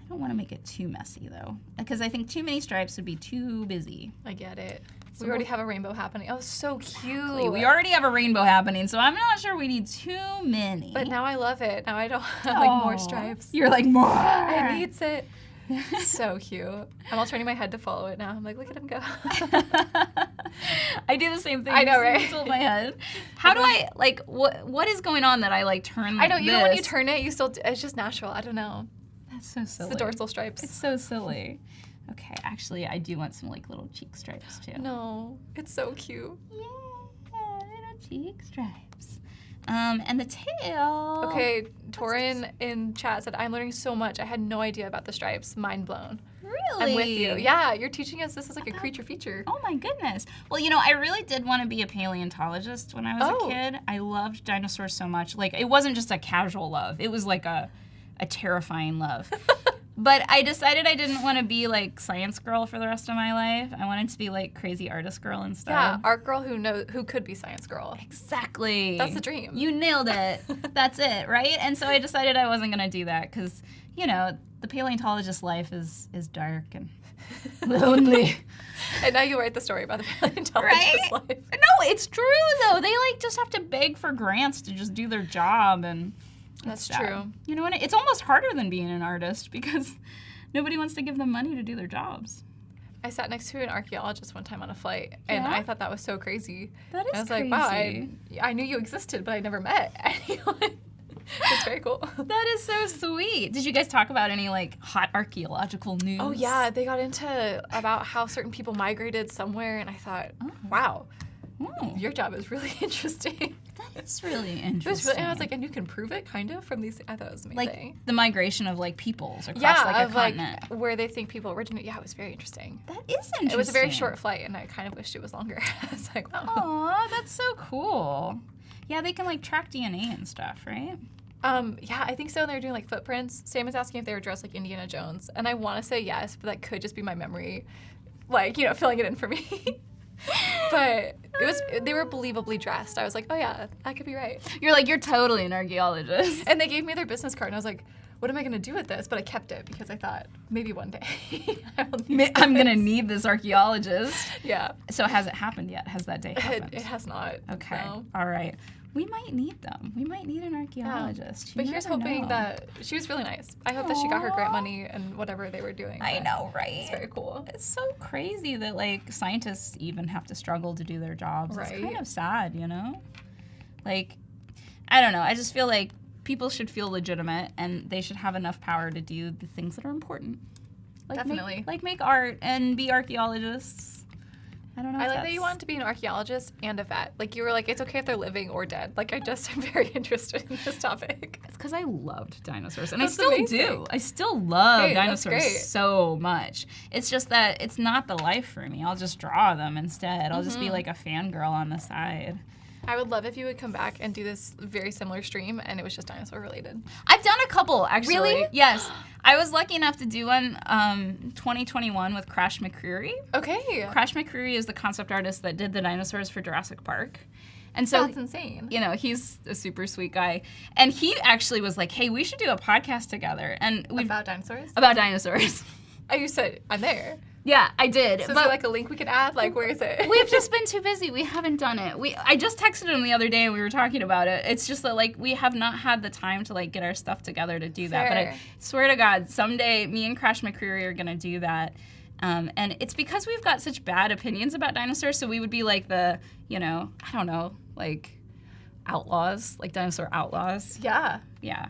[SPEAKER 3] I don't want to make it too messy though, because I think too many stripes would be too busy.
[SPEAKER 2] I get it. So we already have a rainbow happening. Oh, so cute.
[SPEAKER 3] Exactly. We already have a rainbow happening, so I'm not sure we need too many.
[SPEAKER 2] But now I love it. Now I don't have like more stripes.
[SPEAKER 3] You're like, more.
[SPEAKER 2] It needs it. So cute. I'm all turning my head to follow it now. I'm like, look at him go.
[SPEAKER 3] I do the same thing.
[SPEAKER 2] I know, right?
[SPEAKER 3] Tilt my head. How do I, like, what is going on that I like turn like
[SPEAKER 2] I know, you
[SPEAKER 3] this?
[SPEAKER 2] know when you turn it, you still, it's just natural. I don't know.
[SPEAKER 3] That's so silly.
[SPEAKER 2] It's the dorsal stripes.
[SPEAKER 3] It's so silly. Okay, actually, I do want some like little cheek stripes too.
[SPEAKER 2] No, it's so cute.
[SPEAKER 3] Yeah, little cheek stripes. And the tail.
[SPEAKER 2] Okay, Torin in chat said, I'm learning so much. I had no idea about the stripes. Mind blown.
[SPEAKER 3] Really?
[SPEAKER 2] I'm with you. Yeah, you're teaching us this is like a creature feature.
[SPEAKER 3] Oh my goodness. Well, you know, I really did want to be a paleontologist when I was a kid. I loved dinosaurs so much. Like, it wasn't just a casual love. It was like a terrifying love. But I decided I didn't want to be like science girl for the rest of my life. I wanted to be like crazy artist girl instead.
[SPEAKER 2] Yeah, art girl who could be science girl.
[SPEAKER 3] Exactly.
[SPEAKER 2] That's the dream.
[SPEAKER 3] You nailed it. That's it, right? And so I decided I wasn't going to do that because, you know, the paleontologist life is dark and lonely.
[SPEAKER 2] And now you write the story about the paleontologist life.
[SPEAKER 3] No, it's true though. They like just have to beg for grants to just do their job, and
[SPEAKER 2] that's
[SPEAKER 3] sad.
[SPEAKER 2] True.
[SPEAKER 3] You know what? It's almost harder than being an artist because nobody wants to give them money to do their jobs.
[SPEAKER 2] I sat next to an archaeologist one time on a flight, and I thought that was so crazy.
[SPEAKER 3] That is crazy.
[SPEAKER 2] I was like, wow, I knew you existed, but I never met anyone. It's very cool.
[SPEAKER 3] That is so sweet. Did you guys talk about any like hot archaeological news?
[SPEAKER 2] Oh yeah, they got into about how certain people migrated somewhere, and I thought, wow, your job is really interesting.
[SPEAKER 3] That is really interesting.
[SPEAKER 2] And I was like, and you can prove it, kind of, from these. I thought it was amazing.
[SPEAKER 3] Like the migration of like peoples across like a continent.
[SPEAKER 2] Like where they think people originate. Yeah, it was very interesting.
[SPEAKER 3] That is interesting.
[SPEAKER 2] It was a very short flight, and I kind of wished it was longer. I was like, wow.
[SPEAKER 3] Aw, that's so cool. Yeah, they can like track DNA and stuff, right?
[SPEAKER 2] Yeah, I think so. And they were doing like footprints. Sam was asking if they were dressed like Indiana Jones, and I want to say yes, but that could just be my memory, like, you know, filling it in for me. But they were believably dressed. I was like, oh yeah, that could be right.
[SPEAKER 3] You're like, you're totally an archaeologist.
[SPEAKER 2] And they gave me their business card, and I was like, what am I gonna do with this? But I kept it because I thought maybe one day
[SPEAKER 3] I'm gonna need this archaeologist.
[SPEAKER 2] Yeah.
[SPEAKER 3] So has it happened yet? Has that day happened?
[SPEAKER 2] It has not.
[SPEAKER 3] Okay.
[SPEAKER 2] No.
[SPEAKER 3] All right. We might need them. We might need an archaeologist.
[SPEAKER 2] Yeah. But here's hoping that she was really nice. I hope that she got her grant money and whatever they were doing.
[SPEAKER 3] I know, right?
[SPEAKER 2] It's very cool.
[SPEAKER 3] It's so crazy that like scientists even have to struggle to do their jobs.
[SPEAKER 2] Right.
[SPEAKER 3] It's kind of sad, you know? Like, I don't know. I just feel like people should feel legitimate, and they should have enough power to do the things that are important.
[SPEAKER 2] Definitely.
[SPEAKER 3] Make art and be archaeologists. I don't know.
[SPEAKER 2] I like that you wanted to be an archaeologist and a vet. Like, you were like, it's okay if they're living or dead. Like, I just am very interested in this topic.
[SPEAKER 3] It's because I loved dinosaurs, and
[SPEAKER 2] That's
[SPEAKER 3] I still
[SPEAKER 2] amazing.
[SPEAKER 3] do. I still love
[SPEAKER 2] Hey, that's
[SPEAKER 3] dinosaurs
[SPEAKER 2] great.
[SPEAKER 3] so much. It's just that it's not the life for me. I'll just draw them instead. I'll just be like a fangirl on the side.
[SPEAKER 2] I would love if you would come back and do this very similar stream, and it was just dinosaur related.
[SPEAKER 3] I've done a couple, actually.
[SPEAKER 2] Really?
[SPEAKER 3] Yes. I was lucky enough to do one 2021 with Crash McCreary.
[SPEAKER 2] Okay.
[SPEAKER 3] Crash McCreary is the concept artist that did the dinosaurs for Jurassic Park. And so,
[SPEAKER 2] That's insane.
[SPEAKER 3] you know, he's a super sweet guy. And he actually was like, hey, we should do a podcast together. And we
[SPEAKER 2] About dinosaurs?
[SPEAKER 3] about dinosaurs.
[SPEAKER 2] Oh, you said, I'm there.
[SPEAKER 3] Yeah, I did.
[SPEAKER 2] So is there like a link we could add? Like, where is it?
[SPEAKER 3] We've just been too busy. We haven't done it. I just texted him the other day and we were talking about it. It's just that, like, we have not had the time to, like, get our stuff together to do that. But I
[SPEAKER 2] Fair.
[SPEAKER 3] swear to God, someday me and Crash McCreary are going to do that. And it's because we've got such bad opinions about dinosaurs, so we would be like the, you know, I don't know, like outlaws, like dinosaur outlaws.
[SPEAKER 2] Yeah.
[SPEAKER 3] Yeah.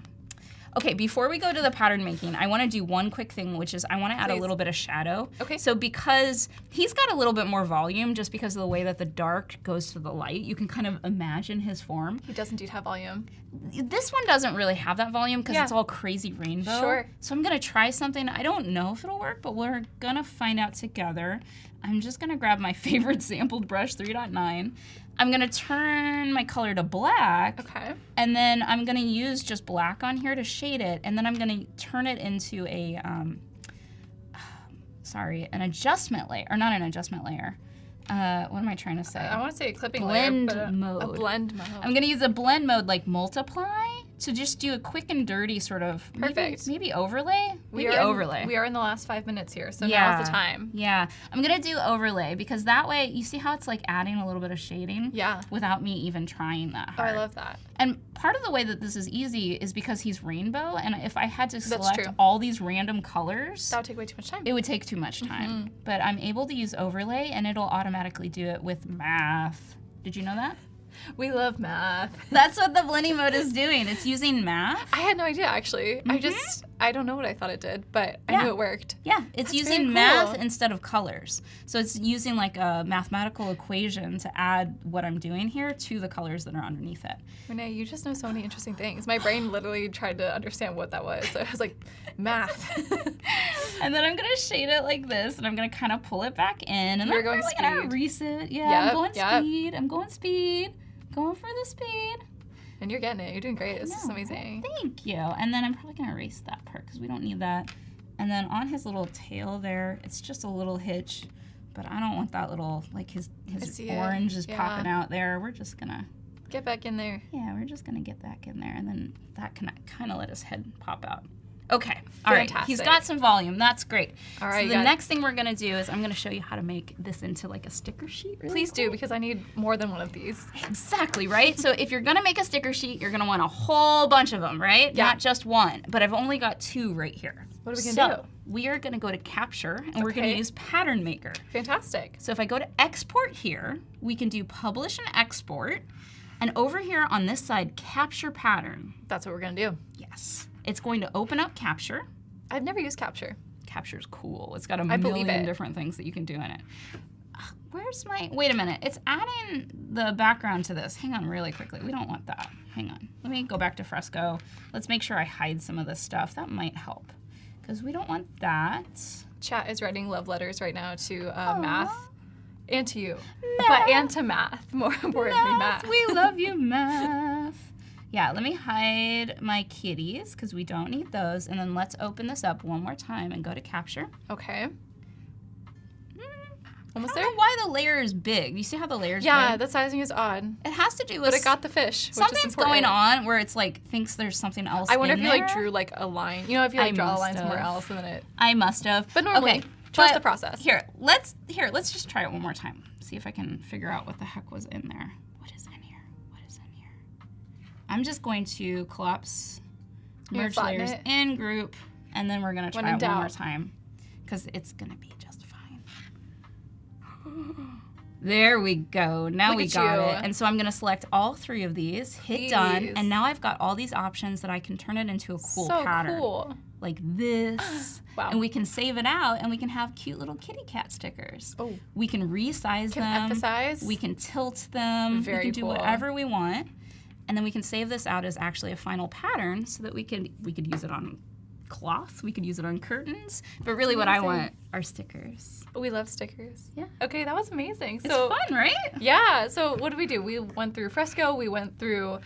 [SPEAKER 3] Okay, before we go to the pattern making, I want to do one quick thing, which is I want to add a
[SPEAKER 2] Please.
[SPEAKER 3] little bit of shadow.
[SPEAKER 2] Okay.
[SPEAKER 3] So because he's got a little bit more volume, just because of the way that the dark goes to the light, you can kind of imagine his form.
[SPEAKER 2] He does indeed have volume.
[SPEAKER 3] This one doesn't really have that volume because
[SPEAKER 2] Yeah.
[SPEAKER 3] it's all crazy rainbow.
[SPEAKER 2] Sure.
[SPEAKER 3] So I'm going to try something. I don't know if it'll work, but we're going to find out together. I'm just going to grab my favorite sampled brush, 3.9. I'm going to turn my color to black.
[SPEAKER 2] Okay.
[SPEAKER 3] And then I'm going to use just black on here to shade it. And then I'm going to turn it into a, an adjustment layer. Or not an adjustment layer. What am I trying to say?
[SPEAKER 2] I want to say a clipping
[SPEAKER 3] Blend
[SPEAKER 2] layer, but
[SPEAKER 3] mode.
[SPEAKER 2] A blend mode.
[SPEAKER 3] I'm going to use a blend mode like multiply to just do a quick and dirty sort of
[SPEAKER 2] Perfect.
[SPEAKER 3] maybe overlay.
[SPEAKER 2] We
[SPEAKER 3] Maybe
[SPEAKER 2] are
[SPEAKER 3] overlay.
[SPEAKER 2] We are in the last 5 minutes here, so
[SPEAKER 3] Yeah.
[SPEAKER 2] now's the time.
[SPEAKER 3] Yeah, I'm gonna do overlay because that way, you see how it's like adding a little bit of shading?
[SPEAKER 2] Yeah.
[SPEAKER 3] Without me even trying that
[SPEAKER 2] Oh,
[SPEAKER 3] hard.
[SPEAKER 2] I love that.
[SPEAKER 3] And part of the way that this is easy is because he's rainbow, and if I had to select
[SPEAKER 2] true.
[SPEAKER 3] all these random colors,
[SPEAKER 2] That would take way too much time.
[SPEAKER 3] it would take too much time. But I'm able to use overlay, and it'll automatically do it with math. Did you know that?
[SPEAKER 2] We love math.
[SPEAKER 3] That's what the blending mode is doing. It's using math.
[SPEAKER 2] I had no idea, actually. I don't know what I thought it did, but I
[SPEAKER 3] Yeah.
[SPEAKER 2] knew it worked.
[SPEAKER 3] Yeah, it's
[SPEAKER 2] That's
[SPEAKER 3] using
[SPEAKER 2] very
[SPEAKER 3] math
[SPEAKER 2] cool.
[SPEAKER 3] instead of colors. So it's using like a mathematical equation to add what I'm doing here to the colors that are underneath it.
[SPEAKER 2] Renee, you just know so many interesting things. My brain literally tried to understand what that was. So I was like, math.
[SPEAKER 3] And then I'm gonna shade it like this, and I'm gonna kind of pull it back in, and
[SPEAKER 2] You're
[SPEAKER 3] then
[SPEAKER 2] going
[SPEAKER 3] I'm really gonna
[SPEAKER 2] speed.
[SPEAKER 3] reset. Yeah,
[SPEAKER 2] Yep,
[SPEAKER 3] I'm going
[SPEAKER 2] yep.
[SPEAKER 3] speed. I'm going speed. Going for the speed.
[SPEAKER 2] And you're getting it. You're doing great. This is
[SPEAKER 3] No,
[SPEAKER 2] amazing.
[SPEAKER 3] Thank you. And then I'm probably gonna erase that part because we don't need that. And then on his little tail there, it's just a little hitch, but I don't want that little, like his
[SPEAKER 2] see it.
[SPEAKER 3] orange is
[SPEAKER 2] Yeah.
[SPEAKER 3] popping out there. We're just gonna,
[SPEAKER 2] Get back in there.
[SPEAKER 3] yeah, we're just gonna get back in there, and then that can kind of let his head pop out. Okay, all right, he's
[SPEAKER 2] Fantastic.
[SPEAKER 3] got some volume. That's great.
[SPEAKER 2] All right,
[SPEAKER 3] so
[SPEAKER 2] you
[SPEAKER 3] the
[SPEAKER 2] got it.
[SPEAKER 3] next thing we're gonna do is I'm gonna show you how to make this into like a sticker sheet. Really
[SPEAKER 2] Please do,
[SPEAKER 3] quick.
[SPEAKER 2] because I need more than one of these.
[SPEAKER 3] Exactly, right? So if you're gonna make a sticker sheet, you're gonna want a whole bunch of them, right?
[SPEAKER 2] Yeah.
[SPEAKER 3] Not just one. But I've only got 2 right here.
[SPEAKER 2] What are we gonna do?
[SPEAKER 3] We are gonna go to Capture, and we're gonna
[SPEAKER 2] Okay.
[SPEAKER 3] use Pattern Maker.
[SPEAKER 2] Fantastic.
[SPEAKER 3] So if I go to Export here, we can do Publish and Export. And over here on this side, Capture Pattern.
[SPEAKER 2] That's what we're going to do.
[SPEAKER 3] Yes. It's going to open up Capture.
[SPEAKER 2] I've never used Capture.
[SPEAKER 3] Capture's cool. It's got a
[SPEAKER 2] I believe
[SPEAKER 3] million
[SPEAKER 2] it.
[SPEAKER 3] different things that you can do in it. Where's my, wait a minute. It's adding the background to this. Hang on really quickly. We don't want that. Hang on. Let me go back to Fresco. Let's make sure I hide some of this stuff. That might help. Because we don't want that.
[SPEAKER 2] Chat is writing love letters right now to math and to you.
[SPEAKER 3] Math.
[SPEAKER 2] But and to math. More importantly, math.
[SPEAKER 3] We love you, math. Yeah, let me hide my kitties because we don't need those. And then let's open this up one more time and go to Capture.
[SPEAKER 2] Okay.
[SPEAKER 3] I
[SPEAKER 2] Almost
[SPEAKER 3] don't
[SPEAKER 2] there?
[SPEAKER 3] know why the layer is big. You see how the layer's
[SPEAKER 2] Yeah,
[SPEAKER 3] big?
[SPEAKER 2] the sizing is odd.
[SPEAKER 3] It has to do with
[SPEAKER 2] But it got the fish, which is
[SPEAKER 3] something's
[SPEAKER 2] important.
[SPEAKER 3] going on where it's like thinks there's something else
[SPEAKER 2] I wonder
[SPEAKER 3] in
[SPEAKER 2] if you
[SPEAKER 3] there.
[SPEAKER 2] like drew like a line. You know, if you like
[SPEAKER 3] I
[SPEAKER 2] draw a
[SPEAKER 3] must
[SPEAKER 2] line somewhere
[SPEAKER 3] have.
[SPEAKER 2] else and then it.
[SPEAKER 3] I must have.
[SPEAKER 2] But normally,
[SPEAKER 3] okay,
[SPEAKER 2] trust
[SPEAKER 3] but
[SPEAKER 2] the process.
[SPEAKER 3] Let's just try it one more time. See if I can figure out what the heck was in there. What is in here? What is in here? I'm just going to collapse
[SPEAKER 2] You're
[SPEAKER 3] merge
[SPEAKER 2] flatten
[SPEAKER 3] layers
[SPEAKER 2] it?
[SPEAKER 3] in group, and then we're gonna
[SPEAKER 2] When
[SPEAKER 3] try
[SPEAKER 2] in
[SPEAKER 3] it one more
[SPEAKER 2] doubt.
[SPEAKER 3] time because it's gonna be just fine. There we go. Now
[SPEAKER 2] Look
[SPEAKER 3] we
[SPEAKER 2] at
[SPEAKER 3] got
[SPEAKER 2] you.
[SPEAKER 3] it. And so I'm going to select all 3 of these, hit done, and now I've got all these options that I can turn it into a cool pattern.
[SPEAKER 2] Cool.
[SPEAKER 3] Like this.
[SPEAKER 2] Wow.
[SPEAKER 3] And we can save it out, and we can have cute little kitty cat stickers.
[SPEAKER 2] Oh.
[SPEAKER 3] We can resize them.
[SPEAKER 2] Emphasize.
[SPEAKER 3] We can tilt them.
[SPEAKER 2] Very
[SPEAKER 3] we can do
[SPEAKER 2] cool.
[SPEAKER 3] whatever we want. And then we can save this out as actually a final pattern so that we could use it on cloth, we could use it on curtains. But really what I want are stickers.
[SPEAKER 2] We love stickers.
[SPEAKER 3] Yeah.
[SPEAKER 2] Okay, that was amazing.
[SPEAKER 3] It's fun, right?
[SPEAKER 2] Yeah, so what did we do? We went through Fresco, we went through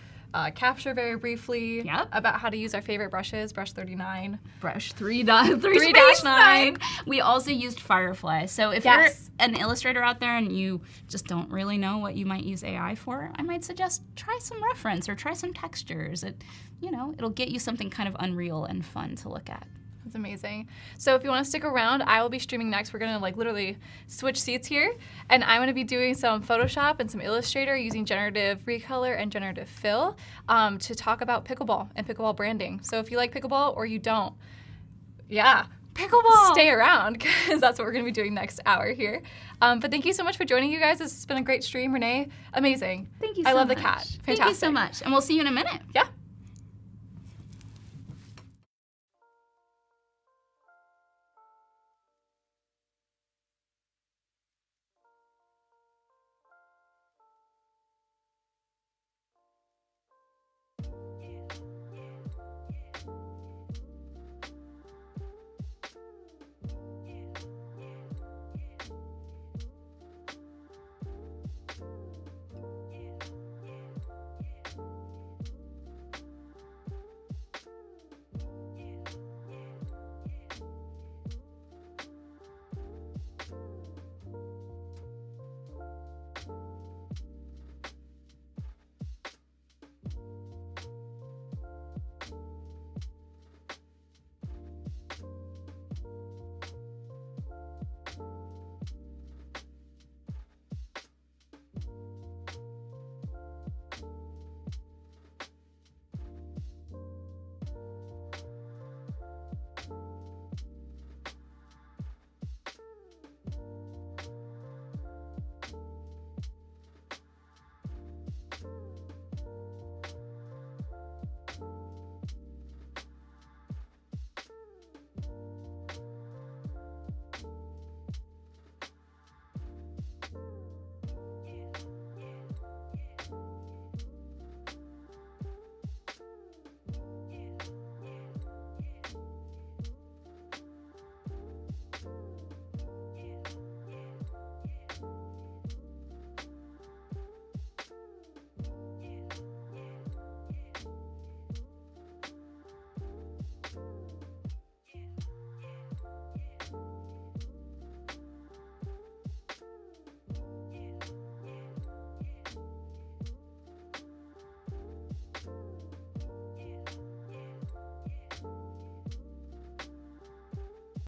[SPEAKER 2] Capture very briefly.
[SPEAKER 3] Yep.
[SPEAKER 2] About how to use our favorite brushes, brush 39.
[SPEAKER 3] Brush 3-9. We also used Firefly. So if you're an illustrator out there and you just don't really know what you might use AI for, I might suggest try some reference or try some textures. It'll get you something kind of unreal and fun to look at.
[SPEAKER 2] That's amazing. So if you want to stick around, I will be streaming next. We're going to literally switch seats here. And I'm going to be doing some Photoshop and some Illustrator using generative recolor and generative fill to talk about pickleball and pickleball branding. So if you like pickleball or you don't,
[SPEAKER 3] pickleball!
[SPEAKER 2] Stay around because that's what we're going to be doing next hour here. But thank you so much for joining, you guys. This has been a great stream. Renee, amazing.
[SPEAKER 3] Thank you so much.
[SPEAKER 2] I love the cat. Fantastic.
[SPEAKER 3] Thank you so much. And we'll see you in a minute.
[SPEAKER 2] Yeah.